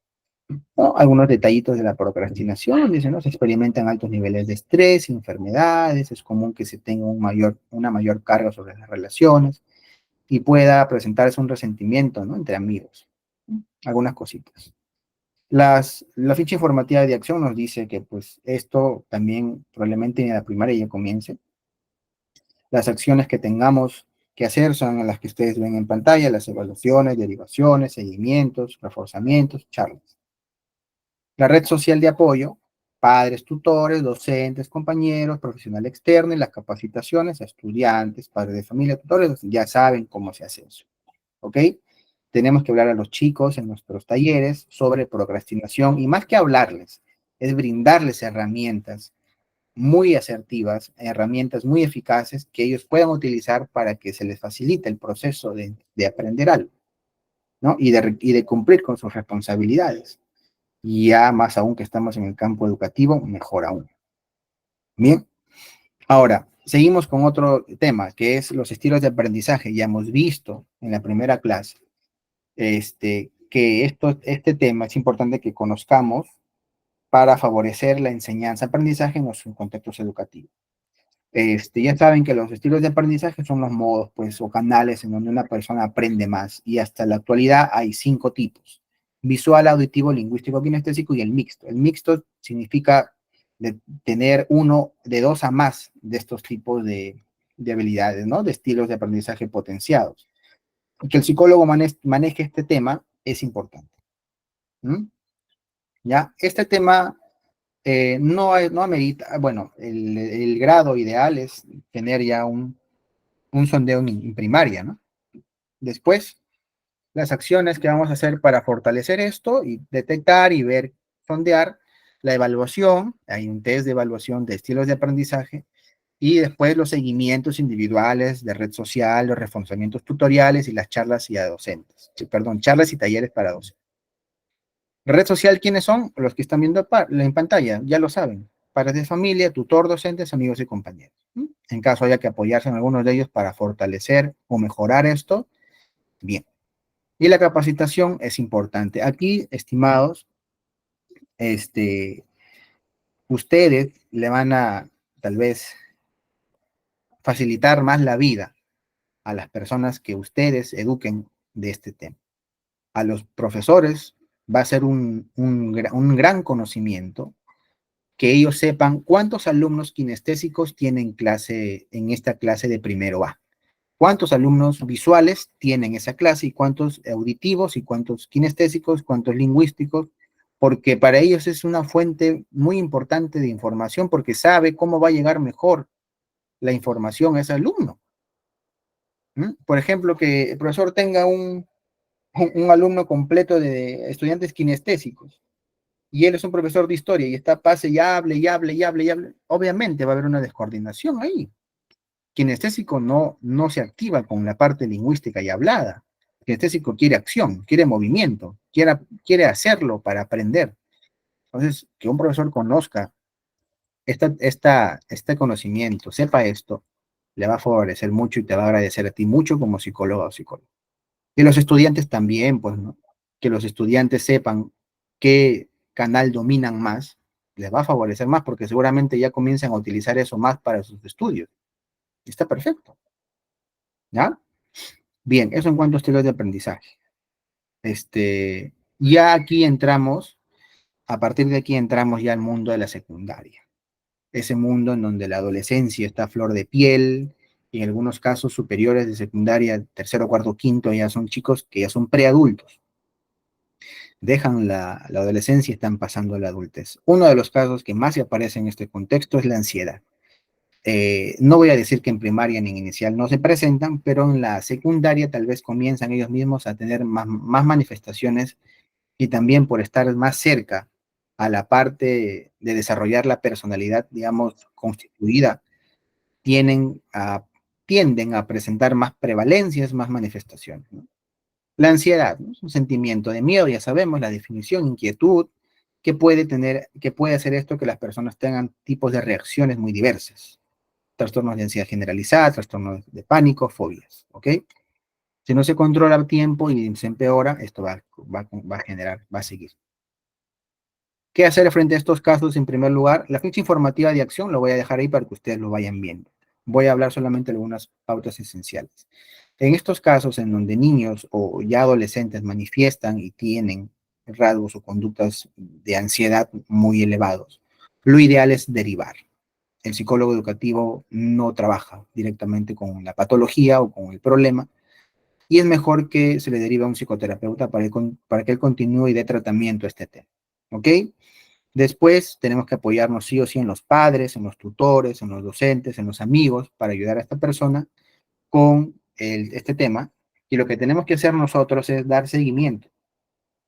¿No? Algunos detallitos de la procrastinación, dicen, ¿no? Se experimentan altos niveles de estrés, enfermedades, es común que se tenga una mayor carga sobre las relaciones y pueda presentarse un resentimiento, ¿no? Entre amigos. Algunas cositas. La ficha informativa de acción nos dice que pues esto también probablemente en la primaria ya comience. Las acciones que tengamos que hacer son las que ustedes ven en pantalla, las evaluaciones, derivaciones, seguimientos, reforzamientos, charlas. La red social de apoyo, padres, tutores, docentes, compañeros, profesional externo y las capacitaciones a estudiantes, padres de familia, tutores, ya saben cómo se hace eso. ¿Ok? Tenemos que hablar a los chicos en nuestros talleres sobre procrastinación y más que hablarles, es brindarles herramientas muy asertivas, herramientas muy eficaces que ellos puedan utilizar para que se les facilite el proceso de aprender algo, ¿no? Y de cumplir con sus responsabilidades. Y ya más aún que estamos en el campo educativo, mejor aún. Bien, ahora, seguimos con otro tema, que es los estilos de aprendizaje. Ya hemos visto en la primera clase que este tema es importante que conozcamos para favorecer la enseñanza-aprendizaje en los contextos educativos. Ya saben que los estilos de aprendizaje son los modos, pues, o canales en donde una persona aprende más. Y hasta la actualidad hay 5 tipos: visual, auditivo, lingüístico, kinestésico y el mixto. El mixto significa tener uno de 2 a más de estos tipos de habilidades, ¿no? De estilos de aprendizaje potenciados. Que el psicólogo maneje este tema es importante. ¿Mm? ¿Ya? Este tema no amerita, bueno, el grado ideal es tener ya un sondeo en primaria, ¿no? Después, las acciones que vamos a hacer para fortalecer esto y detectar y ver, sondear la evaluación, hay un test de evaluación de estilos de aprendizaje, Y después los seguimientos individuales de red social, los reforzamientos tutoriales y las charlas y a docentes. Perdón, charlas y talleres para docentes. Red social, ¿quiénes son? Los que están viendo en pantalla, ya lo saben. Padres de familia, tutor, docentes, amigos y compañeros. En caso haya que apoyarse en algunos de ellos para fortalecer o mejorar esto, bien. Y la capacitación es importante. Aquí, estimados, ustedes le van a tal vez facilitar más la vida a las personas que ustedes eduquen de este tema. A los profesores va a ser un gran conocimiento que ellos sepan cuántos alumnos kinestésicos tienen clase en esta clase de primero A. Cuántos alumnos visuales tienen esa clase y cuántos auditivos y cuántos kinestésicos, cuántos lingüísticos, porque para ellos es una fuente muy importante de información porque sabe cómo va a llegar mejor la información a ese alumno. Por ejemplo, que el profesor tenga un alumno completo de estudiantes kinestésicos y él es un profesor de historia y está pase y hable y hable y hable y hable, obviamente va a haber una descoordinación ahí. Kinestésico no se activa con la parte lingüística y hablada. Kinestésico quiere acción, quiere movimiento, quiere hacerlo para aprender. Entonces, que un profesor conozca este conocimiento, sepa esto, le va a favorecer mucho y te va a agradecer a ti mucho como psicólogo o psicólogo. Y los estudiantes también, pues, ¿no? Que los estudiantes sepan qué canal dominan más, les va a favorecer más porque seguramente ya comienzan a utilizar eso más para sus estudios. Y está perfecto, ¿ya? Bien, eso en cuanto a estilos de aprendizaje. Ya aquí entramos, a partir de aquí entramos ya al mundo de la secundaria. Ese mundo en donde la adolescencia está a flor de piel, y en algunos casos superiores de secundaria, tercero, cuarto, quinto, ya son chicos que ya son preadultos. Dejan la adolescencia y están pasando a la adultez. Uno de los casos que más se aparece en este contexto es la ansiedad. No voy a decir que en primaria ni en inicial no se presentan, pero en la secundaria tal vez comienzan ellos mismos a tener más manifestaciones y también por estar más cerca a la parte de desarrollar la personalidad, digamos, constituida, tienden a, tienden a presentar más prevalencias, más manifestaciones, ¿no? La ansiedad, ¿no? Es un sentimiento de miedo, ya sabemos, la definición, inquietud, que puede hacer esto que las personas tengan tipos de reacciones muy diversas. Trastornos de ansiedad generalizada, trastornos de pánico, fobias, ¿ok? Si no se controla a tiempo y se empeora, esto va a generar, va a seguir. ¿Qué hacer frente a estos casos? En primer lugar, la ficha informativa de acción lo voy a dejar ahí para que ustedes lo vayan viendo. Voy a hablar solamente de algunas pautas esenciales. En estos casos en donde niños o ya adolescentes manifiestan y tienen rasgos o conductas de ansiedad muy elevados, lo ideal es derivar. El psicólogo educativo no trabaja directamente con la patología o con el problema y es mejor que se le derive a un psicoterapeuta para que él continúe y dé tratamiento a este tema. ¿Ok? Después tenemos que apoyarnos sí o sí en los padres, en los tutores, en los docentes, en los amigos para ayudar a esta persona con este tema. Y lo que tenemos que hacer nosotros es dar seguimiento.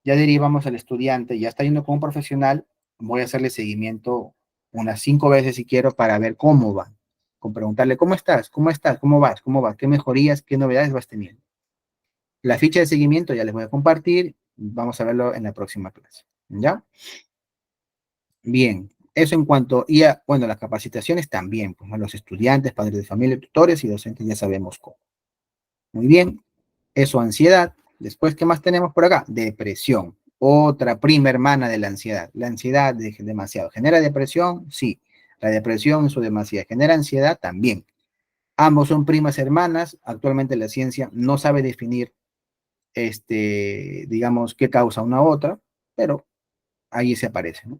Ya derivamos al estudiante, ya está yendo con un profesional, voy a hacerle seguimiento unas 5 veces si quiero para ver cómo va. Con preguntarle, ¿cómo estás? ¿Cómo estás? ¿Cómo vas? ¿Cómo vas? ¿Qué mejorías? ¿Qué novedades vas teniendo? La ficha de seguimiento ya les voy a compartir. Vamos a verlo en la próxima clase. ¿Ya? Bien, eso en cuanto, y a, bueno, las capacitaciones también, pues, ¿no? Los estudiantes, padres de familia, tutores y docentes ya sabemos cómo. Muy bien, eso, ansiedad. Después, ¿qué más tenemos por acá? Depresión, otra prima hermana de la ansiedad. La ansiedad demasiado. ¿Genera depresión? Sí. La depresión en su demasía. ¿Genera ansiedad? También. Ambos son primas hermanas. Actualmente la ciencia no sabe definir, digamos, qué causa una a otra, pero ahí se aparece, ¿no?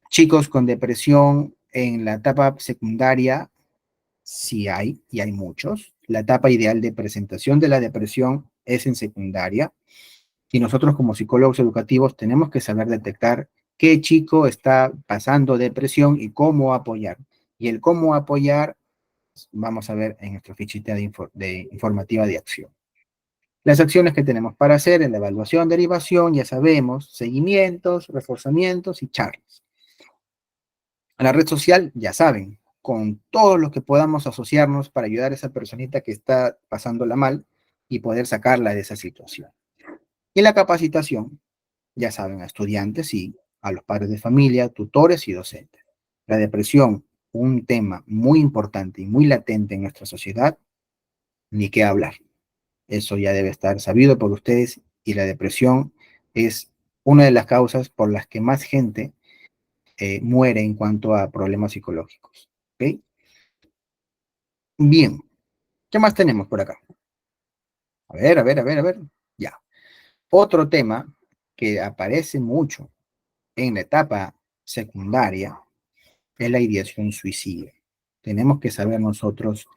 Chicos con depresión en la etapa secundaria, sí hay, y hay muchos. La etapa ideal de presentación de la depresión es en secundaria. Y nosotros como psicólogos educativos tenemos que saber detectar qué chico está pasando depresión y cómo apoyar. Y el cómo apoyar, vamos a ver en nuestra fichita de informativa de acción. Las acciones que tenemos para hacer en la evaluación, derivación, ya sabemos, seguimientos, reforzamientos y charlas. A la red social, ya saben, con todos los que podamos asociarnos para ayudar a esa personita que está pasándola mal y poder sacarla de esa situación. Y la capacitación, ya saben, a estudiantes y a los padres de familia, tutores y docentes. La depresión, un tema muy importante y muy latente en nuestra sociedad, ni qué hablar. Eso ya debe estar sabido por ustedes y la depresión es una de las causas por las que más gente muere en cuanto a problemas psicológicos. ¿Ok? Bien, ¿qué más tenemos por acá? A ver, a ver, a ver, a ver. Ya. Otro tema que aparece mucho en la etapa secundaria es la ideación suicida. Tenemos que saber nosotros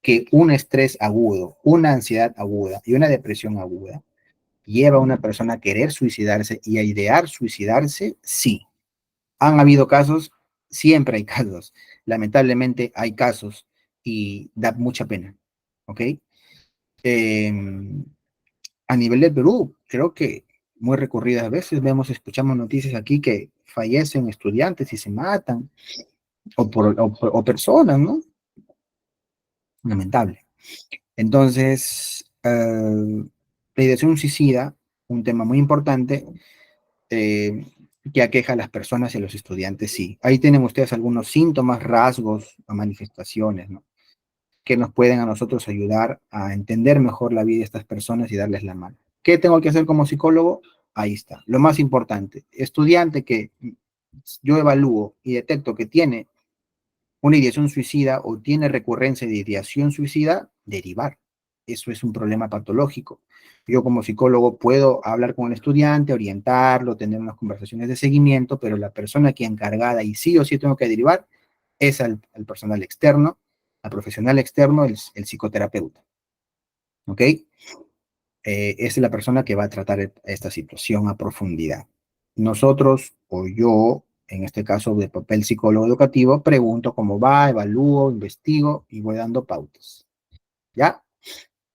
que un estrés agudo, una ansiedad aguda y una depresión aguda lleva a una persona a querer suicidarse y a idear suicidarse, sí. Han habido casos, siempre hay casos. Lamentablemente hay casos y da mucha pena. ¿Ok? Eh, a nivel del Perú, creo que muy recurridas veces vemos, escuchamos noticias aquí que fallecen estudiantes y se matan, o personas, ¿no? Lamentable. Entonces, la ideación suicida, un tema muy importante, eh, que aqueja a las personas y a los estudiantes, sí. Ahí tienen ustedes algunos síntomas, rasgos o manifestaciones, ¿no? Que nos pueden a nosotros ayudar a entender mejor la vida de estas personas y darles la mano. ¿Qué tengo que hacer como psicólogo? Ahí está. Lo más importante, estudiante que yo evalúo y detecto que tiene una ideación suicida o tiene recurrencia de ideación suicida, derivar. Eso es un problema patológico. Yo como psicólogo puedo hablar con el estudiante, orientarlo, tener unas conversaciones de seguimiento, pero la persona que encargada y sí o sí tengo que derivar es al personal externo, al profesional externo, el psicoterapeuta. ¿Ok? Es la persona que va a tratar esta situación a profundidad. Nosotros, o yo, en este caso de papel psicólogo educativo, pregunto cómo va, evalúo, investigo y voy dando pautas. ¿Ya?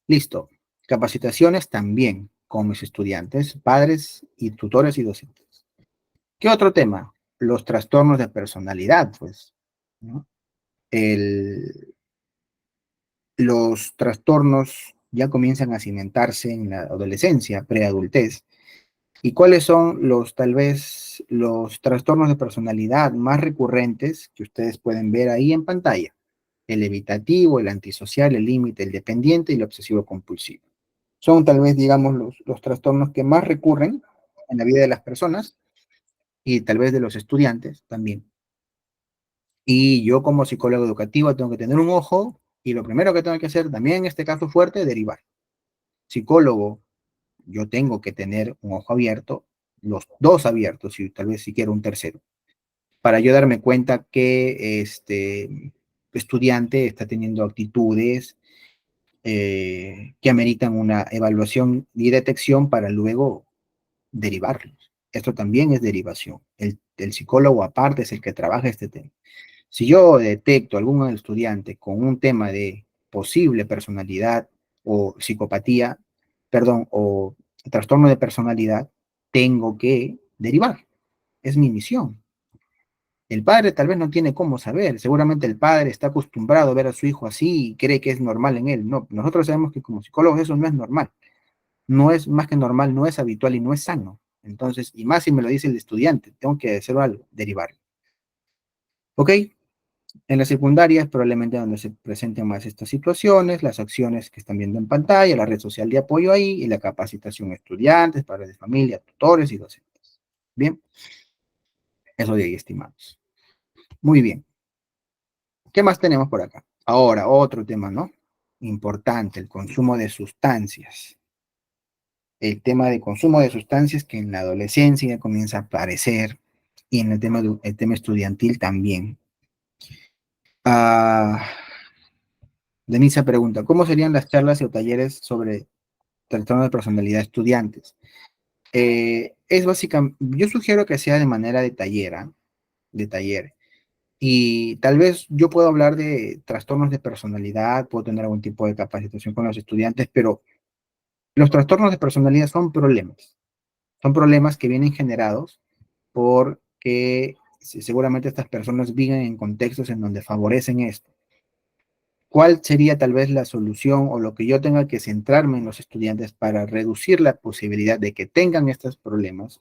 Listo. Capacitaciones también con mis estudiantes, padres y tutores y docentes. ¿Qué otro tema? Los trastornos de personalidad, pues, ¿no? El, los trastornos ya comienzan a cimentarse en la adolescencia, preadultez. ¿Y cuáles son los, tal vez, los trastornos de personalidad más recurrentes que ustedes pueden ver ahí en pantalla? El evitativo, el antisocial, el límite, el dependiente y el obsesivo compulsivo. Son tal vez, digamos, los trastornos que más recurren en la vida de las personas y tal vez de los estudiantes también. Y yo como psicólogo educativo tengo que tener un ojo y lo primero que tengo que hacer también en este caso fuerte, derivar. Psicólogo, yo tengo que tener un ojo abierto, los dos abiertos y tal vez si quiero un tercero, para yo darme cuenta que este estudiante está teniendo actitudes que ameritan una evaluación y detección para luego derivarlos. Esto también es derivación. El psicólogo aparte es el que trabaja este tema. Si yo detecto a algún estudiante con un tema de posible personalidad o psicopatía, perdón, o trastorno de personalidad, tengo que derivar. Es mi misión. El padre tal vez no tiene cómo saber. Seguramente el padre está acostumbrado a ver a su hijo así y cree que es normal en él. No, nosotros sabemos que como psicólogos eso no es normal. No es más que normal, no es habitual y no es sano. Entonces, y más si me lo dice el estudiante, tengo que hacer algo, derivar. ¿Ok? En la secundaria es probablemente donde se presenten más estas situaciones, las acciones que están viendo en pantalla, la red social de apoyo ahí y la capacitación a estudiantes, padres de familia, tutores y docentes. Bien, eso de ahí, estimados. Muy bien. ¿Qué más tenemos por acá? Ahora, otro tema, ¿no? Importante, el consumo de sustancias. El tema de consumo de sustancias que en la adolescencia ya comienza a aparecer y en el tema estudiantil también. Ah, Denisa pregunta, ¿cómo serían las charlas o talleres sobre trastorno de personalidad de estudiantes? Es básicamente, yo sugiero que sea de manera de taller, ¿eh? De taller. Y tal vez yo puedo hablar de trastornos de personalidad, puedo tener algún tipo de capacitación con los estudiantes, pero los trastornos de personalidad son problemas. Son problemas que vienen generados porque seguramente estas personas viven en contextos en donde favorecen esto. ¿Cuál sería tal vez la solución o lo que yo tenga que centrarme en los estudiantes para reducir la posibilidad de que tengan estos problemas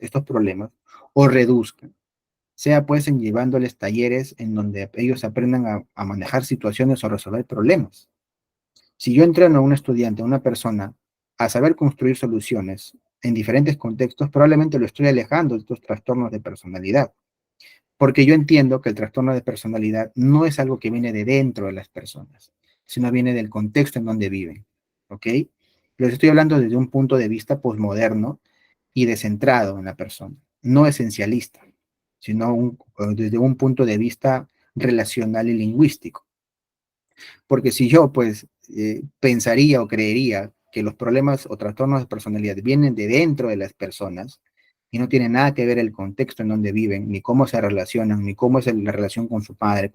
o reduzcan? Sea pues en llevándoles talleres en donde ellos aprendan a manejar situaciones o resolver problemas. Si yo entreno a un estudiante, a una persona, a saber construir soluciones en diferentes contextos, probablemente lo estoy alejando de estos trastornos de personalidad, porque yo entiendo que el trastorno de personalidad no es algo que viene de dentro de las personas, sino viene del contexto en donde viven, ¿ok? Les estoy hablando desde un punto de vista posmoderno y descentrado en la persona, no esencialista, sino desde un punto de vista relacional y lingüístico. Porque si yo, pues, pensaría o creería que los problemas o trastornos de personalidad vienen de dentro de las personas y no tiene nada que ver el contexto en donde viven, ni cómo se relacionan, ni cómo es la relación con su padre,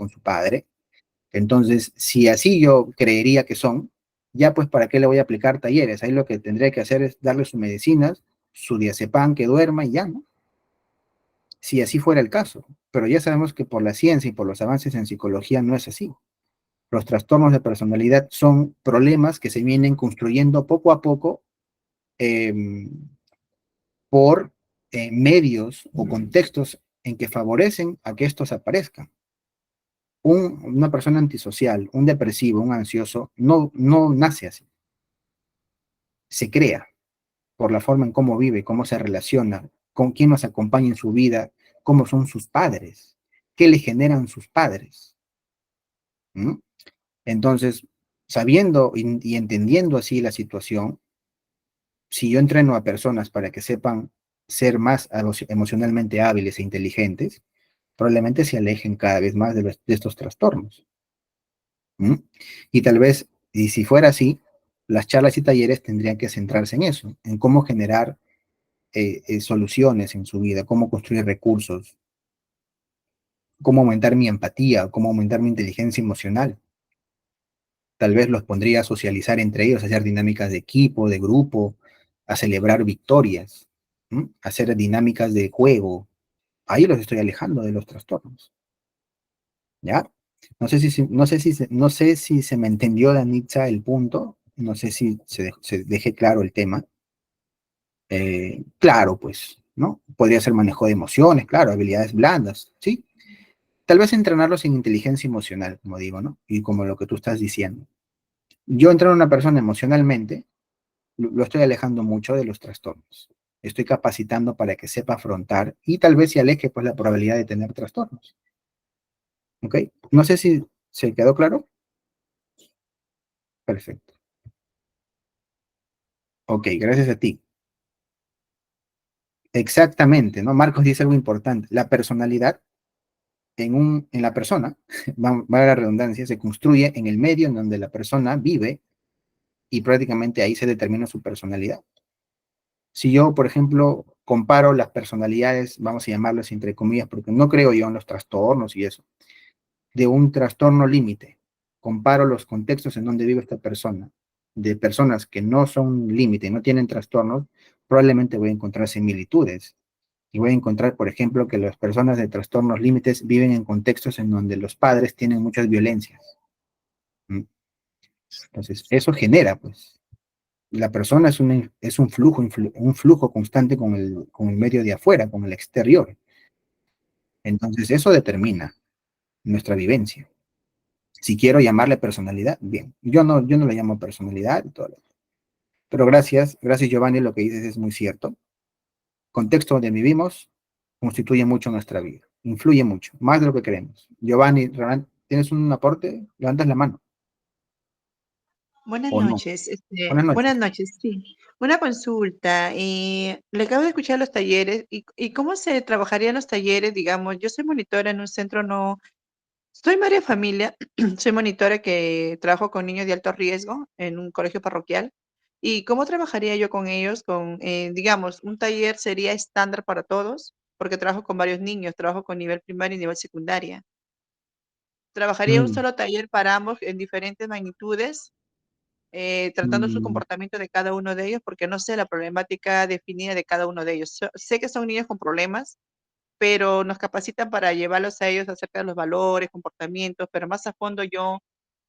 entonces, si así yo creería que son, ya pues, ¿para qué le voy a aplicar talleres? Ahí lo que tendría que hacer es darle sus medicinas, su diazepam, que duerma y ya, ¿no? Si así fuera el caso. Pero ya sabemos que por la ciencia y por los avances en psicología no es así. Los trastornos de personalidad son problemas que se vienen construyendo poco a poco eh, por medios o contextos en que favorecen a que estos aparezcan. Una persona antisocial, un depresivo, un ansioso, no nace así. Se crea por la forma en cómo vive, cómo se relaciona, con quién nos acompaña en su vida, cómo son sus padres, qué le generan sus padres. ¿Mm? Entonces, sabiendo y entendiendo así la situación, si yo entreno a personas para que sepan ser más emocionalmente hábiles e inteligentes, probablemente se alejen cada vez más de estos trastornos. ¿Mm? Y tal vez, y si fuera así, las charlas y talleres tendrían que centrarse en eso, en cómo generar soluciones en su vida, cómo construir recursos, cómo aumentar mi empatía, cómo aumentar mi inteligencia emocional. Tal vez los pondría a socializar entre ellos, a hacer dinámicas de equipo, de grupo, a celebrar victorias, ¿m? A hacer dinámicas de juego. Ahí los estoy alejando de los trastornos. ¿Ya? No sé si se me entendió, Danitza, el punto. No sé si se deje claro el tema. Claro, pues, ¿no? Podría ser manejo de emociones, claro, habilidades blandas, ¿sí? Tal vez entrenarlos en inteligencia emocional, como digo, ¿no? Y como lo que tú estás diciendo. Yo entreno a una persona emocionalmente, lo estoy alejando mucho de los trastornos. Estoy capacitando para que sepa afrontar y tal vez se aleje pues la probabilidad de tener trastornos. ¿Ok? No sé si se quedó claro. Perfecto. Ok, gracias a ti. Exactamente, ¿no? Marcos dice algo importante. La personalidad en la persona, va a la redundancia, se construye en el medio en donde la persona vive y prácticamente ahí se determina su personalidad. Si yo, por ejemplo, comparo las personalidades, vamos a llamarlas entre comillas, porque no creo yo en los trastornos y eso, de un trastorno límite, comparo los contextos en donde vive esta persona, de personas que no son límite, no tienen trastornos, probablemente voy a encontrar similitudes. Y voy a encontrar, por ejemplo, que las personas de trastornos límites viven en contextos en donde los padres tienen muchas violencias. ¿Mm? Entonces, eso genera, pues, la persona es un flujo constante con el medio de afuera, con el exterior. Entonces, eso determina nuestra vivencia. Si quiero llamarle personalidad, bien. Yo no le llamo personalidad, pero gracias Giovanni, lo que dices es muy cierto. Contexto donde vivimos constituye mucho nuestra vida, influye mucho, más de lo que creemos. Giovanni, ¿tienes un aporte? Levantas la mano, Buenas o no. noches, Buenas buenas noches. noches, sí. Una consulta. Le acabo de escuchar los talleres y cómo se trabajarían los talleres, digamos. Yo soy monitora en un centro, no, soy madre de familia, soy monitora que trabajo con niños de alto riesgo en un colegio parroquial. ¿Y cómo trabajaría yo con ellos? Digamos, un taller sería estándar para todos, porque trabajo con varios niños, trabajo con nivel primario y nivel secundaria. ¿Trabajaría un Mm, solo taller para ambos en diferentes magnitudes? Tratando su mm, comportamiento de cada uno de ellos, porque no sé la problemática definida de cada uno de ellos. Sé que son niños con problemas, pero nos capacitan para llevarlos a ellos acerca de los valores, comportamientos, pero más a fondo yo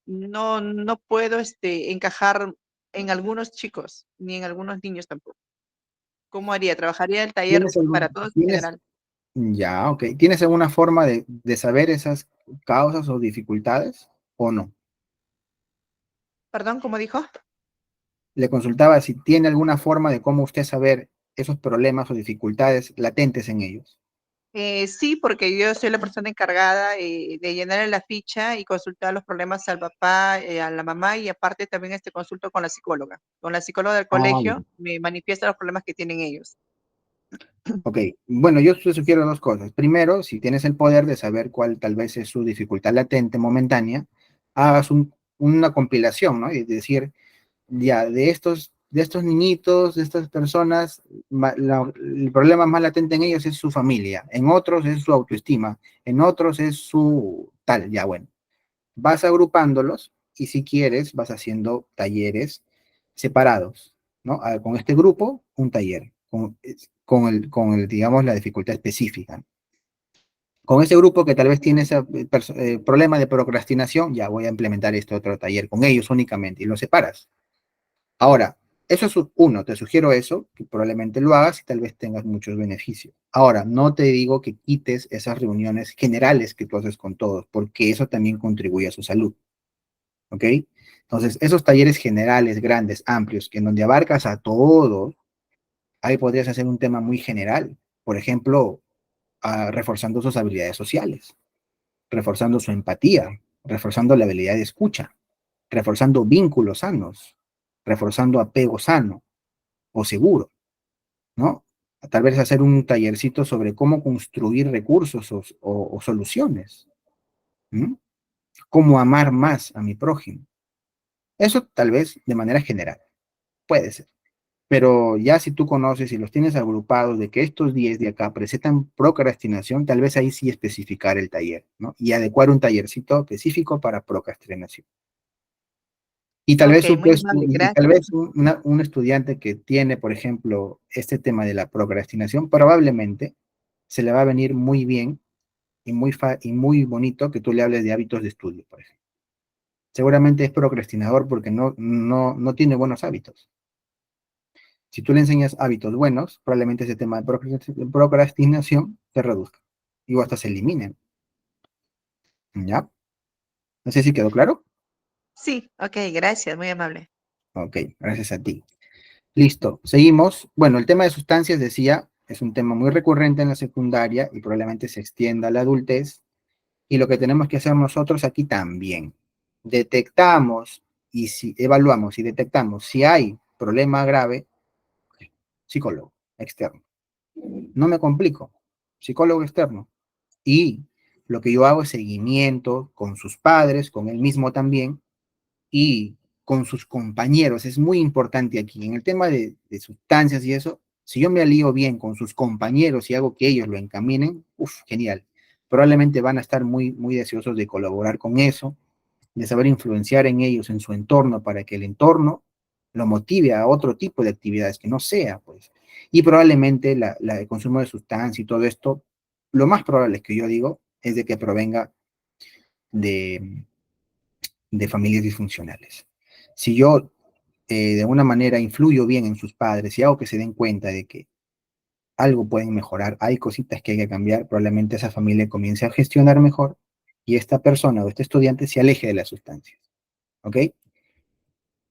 no puedo encajar en algunos chicos, ni en algunos niños tampoco. ¿Cómo haría? ¿Trabajaría el taller ¿Tienes para algún, todos en tienes, general? ya, ok, ¿tienes alguna forma de saber esas causas o dificultades o no? Perdón, ¿cómo dijo? Le consultaba si tiene alguna forma de cómo usted saber esos problemas o dificultades latentes en ellos. Sí, porque yo soy la persona encargada de llenar la ficha y consultar los problemas al papá, a la mamá y aparte también consulto con la psicóloga. Con la psicóloga del Ah, colegio bien. me manifiesta los problemas que tienen ellos. Ok, bueno, yo te sugiero dos cosas. Primero, si tienes el poder de saber cuál tal vez es su dificultad latente momentánea, hagas una compilación, ¿no? Y decir, ya, de estos niñitos, de estas personas, el problema más latente en ellos es su familia, en otros es su autoestima, en otros es su tal, ya bueno. Vas agrupándolos y si quieres vas haciendo talleres separados, ¿no? Con este grupo, un taller, con el, digamos, la dificultad específica. Con ese grupo que tal vez tiene ese problema de procrastinación, ya voy a implementar este otro taller con ellos únicamente y lo separas. Ahora, eso es uno, te sugiero eso, que probablemente lo hagas y tal vez tengas muchos beneficios. Ahora, no te digo que quites esas reuniones generales que tú haces con todos, porque eso también contribuye a su salud. ¿Ok? Entonces, esos talleres generales, grandes, amplios, que en donde abarcas a todos, ahí podrías hacer un tema muy general. Por ejemplo, reforzando sus habilidades sociales, reforzando su empatía, reforzando la habilidad de escucha, reforzando vínculos sanos, reforzando apego sano o seguro, ¿no? Tal vez hacer un tallercito sobre cómo construir recursos o soluciones, ¿no? Cómo amar más a mi prójimo. Eso tal vez de manera general, puede ser. Pero ya si tú conoces y los tienes agrupados de que estos 10 de acá presentan procrastinación, tal vez ahí sí especificar el taller, ¿no? Y adecuar un tallercito específico para procrastinación. Y tal Ok, vez, muy amable, y tal gracias. vez un estudiante que tiene, por ejemplo, este tema de la procrastinación, probablemente se le va a venir muy bien y muy bonito que tú le hables de hábitos de estudio, por ejemplo. Seguramente es procrastinador porque no tiene buenos hábitos. Si tú le enseñas hábitos buenos, probablemente ese tema de procrastinación se reduzca y o hasta se eliminen. ¿Ya? No sé si quedó claro. Sí, ok, gracias, muy amable. Ok, gracias a ti. Listo, seguimos. Bueno, el tema de sustancias, decía, es un tema muy recurrente en la secundaria y probablemente se extienda a la adultez. Y lo que tenemos que hacer nosotros aquí también, detectamos y si evaluamos y detectamos si hay problema grave, psicólogo externo. No me complico, psicólogo externo. Y lo que yo hago es seguimiento con sus padres, con él mismo también, y con sus compañeros. Es muy importante aquí. En el tema de sustancias y eso, si yo me alío bien con sus compañeros y hago que ellos lo encaminen, uff, genial. Probablemente van a estar muy, muy deseosos de colaborar con eso, de saber influenciar en ellos, en su entorno, para que el entorno lo motive a otro tipo de actividades que no sea, pues. Y probablemente el consumo de sustancias y todo esto, lo más probable es que yo digo, es de que provenga de, de familias disfuncionales. Si yo de alguna manera influyo bien en sus padres y hago que se den cuenta de que algo pueden mejorar, hay cositas que hay que cambiar, probablemente esa familia comience a gestionar mejor y esta persona o este estudiante se aleje de las sustancias. ¿Ok?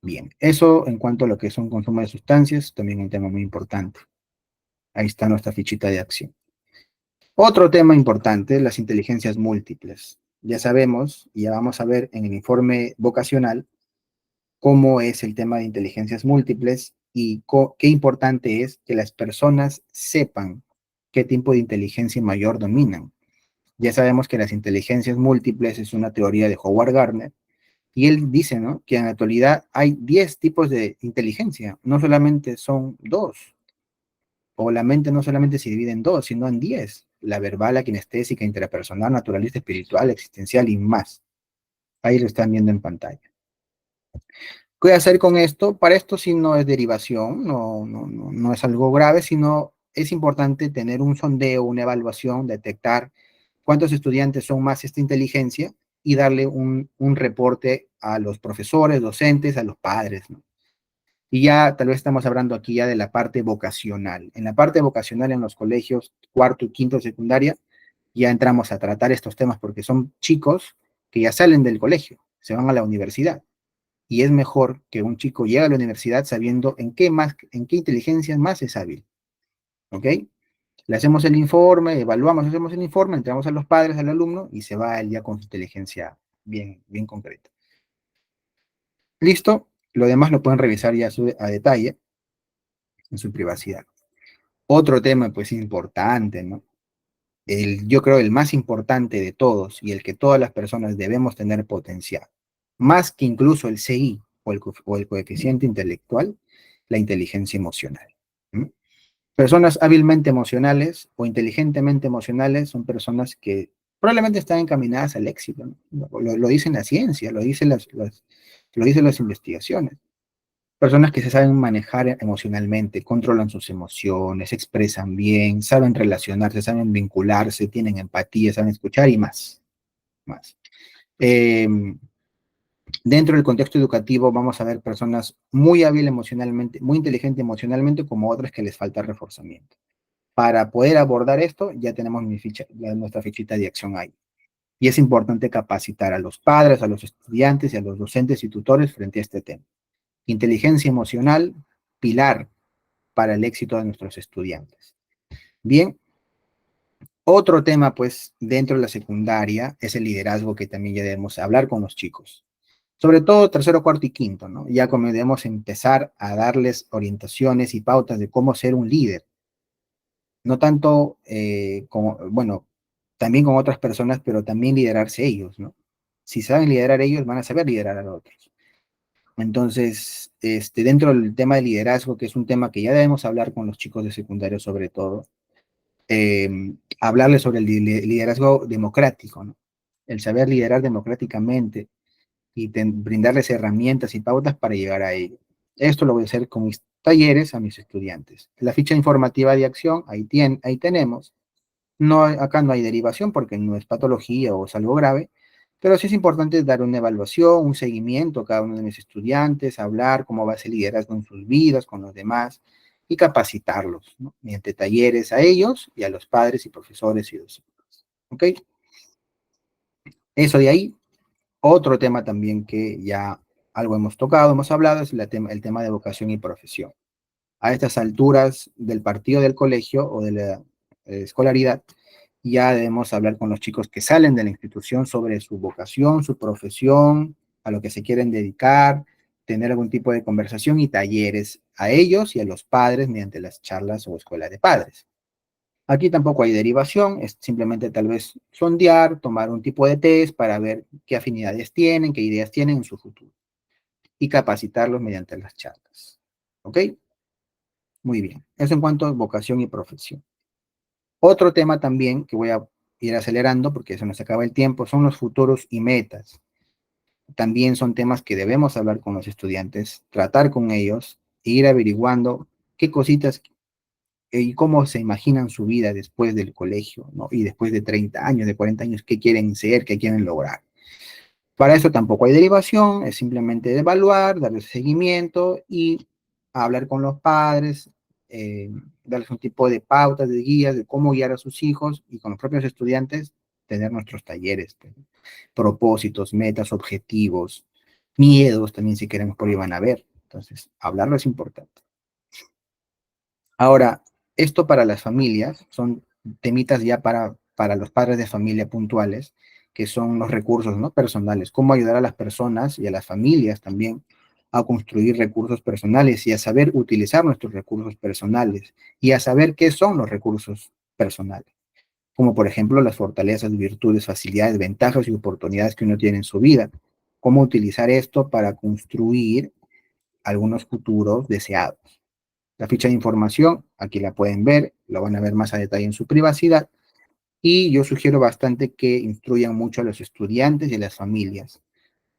Bien, eso en cuanto a lo que es un consumo de sustancias, también un tema muy importante. Ahí está nuestra fichita de acción. Otro tema importante, las inteligencias múltiples. Ya sabemos, y ya vamos a ver en el informe vocacional, cómo es el tema de inteligencias múltiples y qué importante es que las personas sepan qué tipo de inteligencia mayor dominan. Ya sabemos que las inteligencias múltiples es una teoría de Howard Gardner y él dice, ¿no?, que en la actualidad hay 10 tipos de inteligencia, no solamente son dos, o la mente no solamente se divide en dos, sino en 10, la verbal, la kinestésica, intrapersonal, naturalista, espiritual, existencial y más. Ahí lo están viendo en pantalla. ¿Qué voy a hacer con esto? Para esto sí no es derivación, no es algo grave, sino es importante tener un sondeo, una evaluación, detectar cuántos estudiantes son más esta inteligencia y darle un reporte a los profesores, docentes, a los padres, ¿no? Y ya tal vez estamos hablando aquí ya de la parte vocacional. En la parte vocacional en los colegios, cuarto y quinto de secundaria, ya entramos a tratar estos temas porque son chicos que ya salen del colegio, se van a la universidad. Y es mejor que un chico llegue a la universidad sabiendo en qué inteligencia más es hábil. ¿Ok? Le hacemos el informe, evaluamos, hacemos el informe, entramos a los padres, al alumno, y se va él ya con su inteligencia bien, bien concreta. Listo, lo demás lo pueden revisar ya a detalle en su privacidad. Otro tema, pues, importante, ¿no? Yo creo el más importante de todos y el que todas las personas debemos tener potencial, más que incluso el CI o el coeficiente intelectual, la inteligencia emocional. ¿Mm? Personas hábilmente emocionales o inteligentemente emocionales son personas que probablemente están encaminadas al éxito, ¿no? Lo dice la ciencia, lo dicen las investigaciones. Personas que se saben manejar emocionalmente, controlan sus emociones, expresan bien, saben relacionarse, saben vincularse, tienen empatía, saben escuchar y más. Más. Eh, Dentro del contexto educativo vamos a ver personas muy hábiles emocionalmente, muy inteligentes emocionalmente, como otras que les falta reforzamiento. Para poder abordar esto, ya tenemos nuestra fichita de acción ahí. Y es importante capacitar a los padres, a los estudiantes y a los docentes y tutores frente a este tema. Inteligencia emocional, pilar para el éxito de nuestros estudiantes. Bien, otro tema, pues, dentro de la secundaria es el liderazgo que también ya debemos hablar con los chicos. Sobre todo tercero, cuarto y quinto, ¿no? Ya como debemos empezar a darles orientaciones y pautas de cómo ser un líder. No tanto como, bueno, también con otras personas, pero también liderarse ellos, ¿no? Si saben liderar ellos, van a saber liderar a los otros. Entonces, dentro del tema de liderazgo, que es un tema que ya debemos hablar con los chicos de secundario sobre todo, hablarles sobre el liderazgo democrático, ¿no? El saber liderar democráticamente y brindarles herramientas y pautas para llegar a ello. Esto lo voy a hacer con mis talleres a mis estudiantes. La ficha informativa de acción, ahí tenemos. No, acá no hay derivación porque no es patología o es algo grave, pero sí es importante dar una evaluación, un seguimiento a cada uno de mis estudiantes, hablar cómo va ese liderazgo en sus vidas, con los demás, y capacitarlos, ¿no? Mediante talleres a ellos y a los padres y profesores y docentes. ¿Ok? Eso de ahí. Otro tema también que ya algo hemos tocado, hemos hablado, es el tema de vocación y profesión. A estas alturas del partido del colegio o de la escolaridad, ya debemos hablar con los chicos que salen de la institución sobre su vocación, su profesión, a lo que se quieren dedicar, tener algún tipo de conversación y talleres a ellos y a los padres mediante las charlas o escuelas de padres. Aquí tampoco hay derivación, es simplemente tal vez sondear, tomar un tipo de test para ver qué afinidades tienen, qué ideas tienen en su futuro y capacitarlos mediante las charlas. ¿Ok? Muy bien. Eso en cuanto a vocación y profesión. Otro tema también que voy a ir acelerando porque se nos acaba el tiempo son los futuros y metas. También son temas que debemos hablar con los estudiantes, tratar con ellos e ir averiguando qué cositas y cómo se imaginan su vida después del colegio, ¿no? Y después de 30 años, de 40 años, qué quieren ser, qué quieren lograr. Para eso tampoco hay derivación, es simplemente evaluar, darles seguimiento y hablar con los padres, darles un tipo de pautas, de guías de cómo guiar a sus hijos y con los propios estudiantes tener nuestros talleres, pues, propósitos, metas, objetivos, miedos también si queremos por ahí van a ver. Entonces, hablarlo es importante. Ahora, esto para las familias son temitas ya para los padres de familia puntuales, que son los recursos, ¿no? Personales. Cómo ayudar a las personas y a las familias también a construir recursos personales y a saber utilizar nuestros recursos personales y a saber qué son los recursos personales. Como por ejemplo las fortalezas, virtudes, facilidades, ventajas y oportunidades que uno tiene en su vida. Cómo utilizar esto para construir algunos futuros deseados. La ficha de información, aquí la pueden ver, lo van a ver más a detalle en su privacidad. Y yo sugiero bastante que instruyan mucho a los estudiantes y a las familias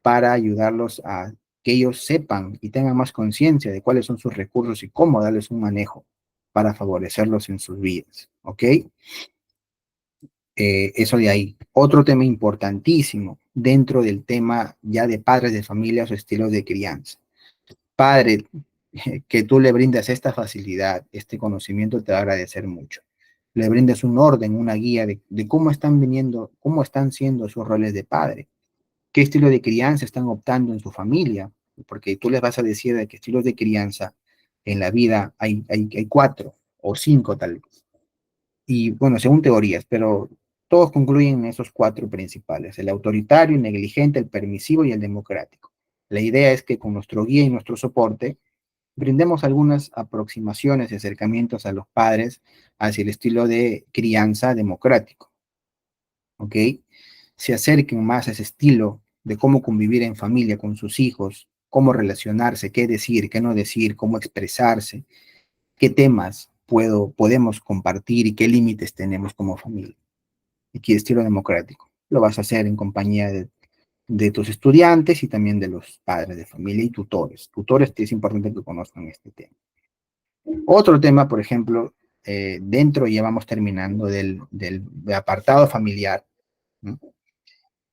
para ayudarlos a que ellos sepan y tengan más conciencia de cuáles son sus recursos y cómo darles un manejo para favorecerlos en sus vidas, ¿ok? Eso de ahí. Otro tema importantísimo dentro del tema ya de padres de familias o estilos de crianza. Padre, que tú le brindas esta facilidad, este conocimiento, te va a agradecer mucho. Le brindes un orden, una guía de cómo están viniendo, cómo están siendo sus roles de padre, qué estilo de crianza están optando en su familia, porque tú les vas a decir de qué estilos de crianza en la vida hay 4 o 5 tal vez. Y bueno, según teorías, pero todos concluyen en esos 4 principales: el autoritario, el negligente, el permisivo y el democrático. La idea es que con nuestro guía y nuestro soporte brindemos algunas aproximaciones y acercamientos a los padres hacia el estilo de crianza democrático, ¿ok? Se acerquen más a ese estilo de cómo convivir en familia con sus hijos, cómo relacionarse, qué decir, qué no decir, cómo expresarse, qué temas podemos compartir y qué límites tenemos como familia. Y qué estilo democrático. Lo vas a hacer en compañía de tus estudiantes y también de los padres de familia y tutores. Tutores que es importante que conozcan este tema. Otro tema, por ejemplo, dentro ya vamos terminando del apartado familiar, ¿no?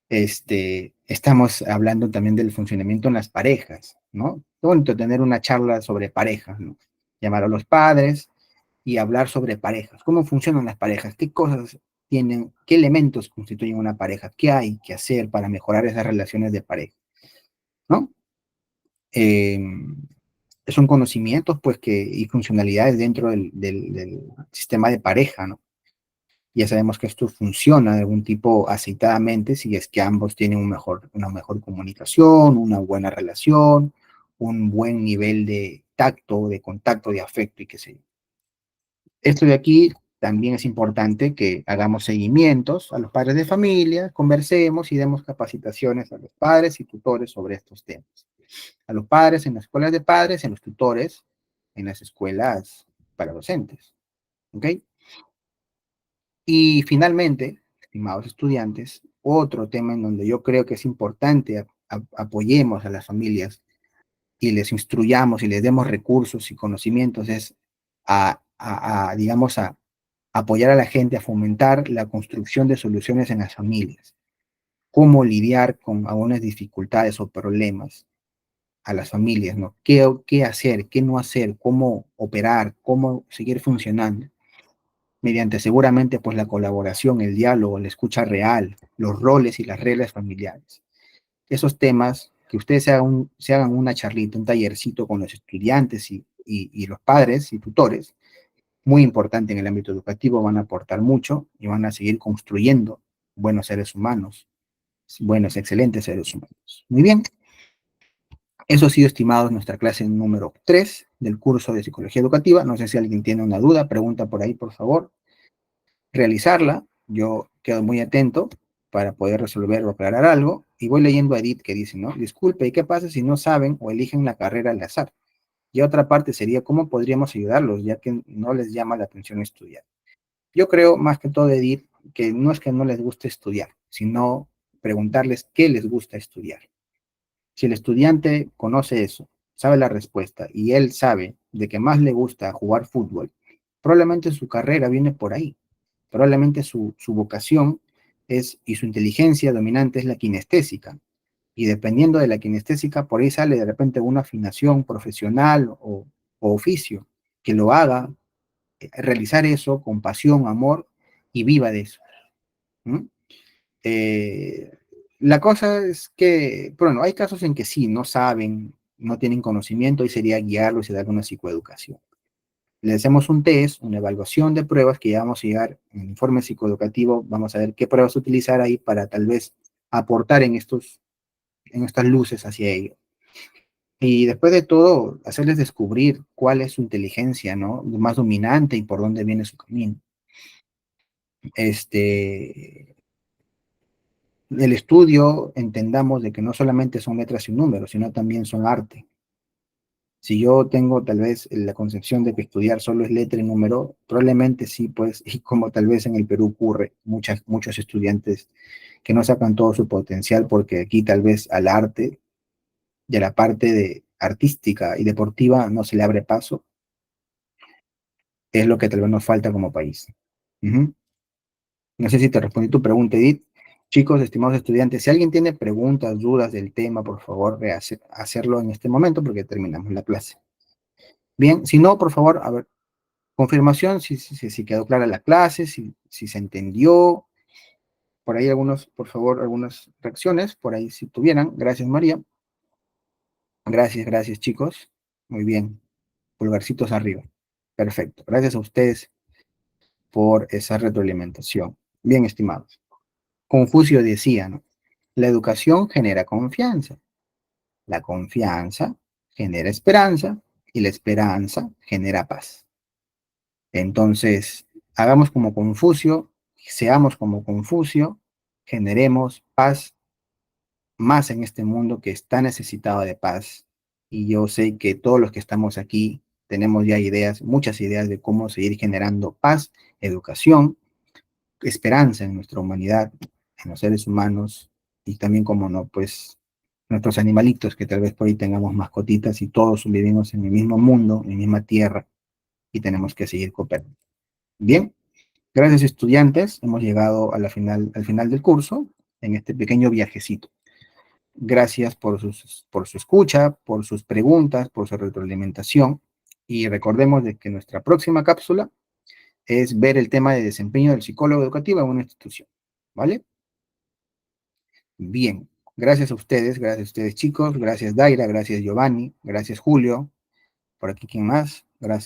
Estamos hablando también del funcionamiento en las parejas, ¿no? Qué bonito tener una charla sobre parejas, ¿no? Llamar a los padres y hablar sobre parejas, cómo funcionan las parejas, qué cosas tienen, qué elementos constituyen una pareja, qué hay que hacer para mejorar esas relaciones de pareja, ¿no? Eh, Son conocimientos, pues, y funcionalidades dentro del sistema de pareja, ¿no? Ya sabemos que esto funciona de algún tipo aceitadamente si es que ambos tienen una mejor comunicación, una buena relación, un buen nivel de tacto, de contacto, de afecto y qué sé yo. Esto de aquí también es importante que hagamos seguimientos a los padres de familia, conversemos y demos capacitaciones a los padres y tutores sobre estos temas. A los padres en las escuelas de padres, en los tutores en las escuelas para docentes. ¿Ok? Y finalmente, estimados estudiantes, otro tema en donde yo creo que es importante apoyemos a las familias y les instruyamos y les demos recursos y conocimientos es digamos, a apoyar a la gente a fomentar la construcción de soluciones en las familias. Cómo lidiar con algunas dificultades o problemas a las familias, ¿no? ¿Qué hacer, qué no hacer, cómo operar, cómo seguir funcionando? Mediante seguramente pues la colaboración, el diálogo, la escucha real, los roles y las reglas familiares. Esos temas, que ustedes se hagan una charlita, un tallercito con los estudiantes y los padres y tutores, muy importante en el ámbito educativo, van a aportar mucho y van a seguir construyendo buenos seres humanos, buenos, excelentes seres humanos. Muy bien, eso ha sido, estimados, nuestra clase número 3 del curso de Psicología Educativa. No sé si alguien tiene una duda, pregunta por ahí, por favor. Realizarla, yo quedo muy atento para poder resolver o aclarar algo, y voy leyendo a Edith que dice, ¿no? Disculpe, ¿y qué pasa si no saben o eligen la carrera al azar? Y otra parte sería, ¿cómo podríamos ayudarlos, ya que no les llama la atención estudiar? Yo creo, más que todo, Edith, que no es que no les guste estudiar, sino preguntarles qué les gusta estudiar. Si el estudiante conoce eso, sabe la respuesta, y él sabe de que más le gusta jugar fútbol, probablemente su carrera viene por ahí. Probablemente su vocación y su inteligencia dominante es la kinestésica. Y dependiendo de la kinestésica, por ahí sale de repente una afinación profesional o oficio que lo haga realizar eso con pasión, amor y viva de eso. ¿Mm? La cosa es que, bueno, hay casos en que sí, no saben, no tienen conocimiento y sería guiarlos y darle una psicoeducación. Le hacemos un test, una evaluación de pruebas que ya vamos a llegar en el informe psicoeducativo, vamos a ver qué pruebas utilizar ahí para tal vez aportar en estas luces hacia ello. Y después de todo, hacerles descubrir cuál es su inteligencia, ¿no? Más dominante y por dónde viene su camino. El estudio, entendamos de que no solamente son letras y números, sino también son arte. Si yo tengo tal vez la concepción de que estudiar solo es letra y número, probablemente sí, pues, y como tal vez en el Perú ocurre, muchos estudiantes que no sacan todo su potencial porque aquí tal vez al arte y a la parte de artística y deportiva no se le abre paso. es lo que tal vez nos falta como país. No sé si te respondí tu pregunta, Edith. Chicos, estimados estudiantes, si alguien tiene preguntas, dudas del tema, por favor, hacerlo en este momento porque terminamos la clase. Bien, si no, por favor, a ver, confirmación, si quedó clara la clase, si se entendió. Por ahí algunos, por favor, algunas reacciones, por ahí si tuvieran. Gracias, María. Gracias, chicos. Muy bien. Pulgarcitos arriba. Perfecto. Gracias a ustedes por esa retroalimentación. Bien, estimados. Confucio decía, ¿no? La educación genera confianza. La confianza genera esperanza y la esperanza genera paz. Entonces, hagamos como Confucio, seamos como Confucio, generemos paz más en este mundo que está necesitado de paz. Y yo sé que todos los que estamos aquí tenemos ya ideas, muchas ideas de cómo seguir generando paz, educación, esperanza en nuestra humanidad, en los seres humanos y también, como no, pues nuestros animalitos, que tal vez por ahí tengamos mascotitas y todos vivimos en el mismo mundo, en la misma tierra y tenemos que seguir cooperando. Bien, gracias estudiantes, hemos llegado a al final del curso en este pequeño viajecito. Gracias por su escucha, por sus preguntas, por su retroalimentación. Y recordemos de que nuestra próxima cápsula es ver el tema de desempeño del psicólogo educativo en una institución. ¿Vale? Bien. Gracias a ustedes chicos. Gracias Daira, gracias Giovanni, gracias Julio. Por aquí, ¿quién más? Gracias.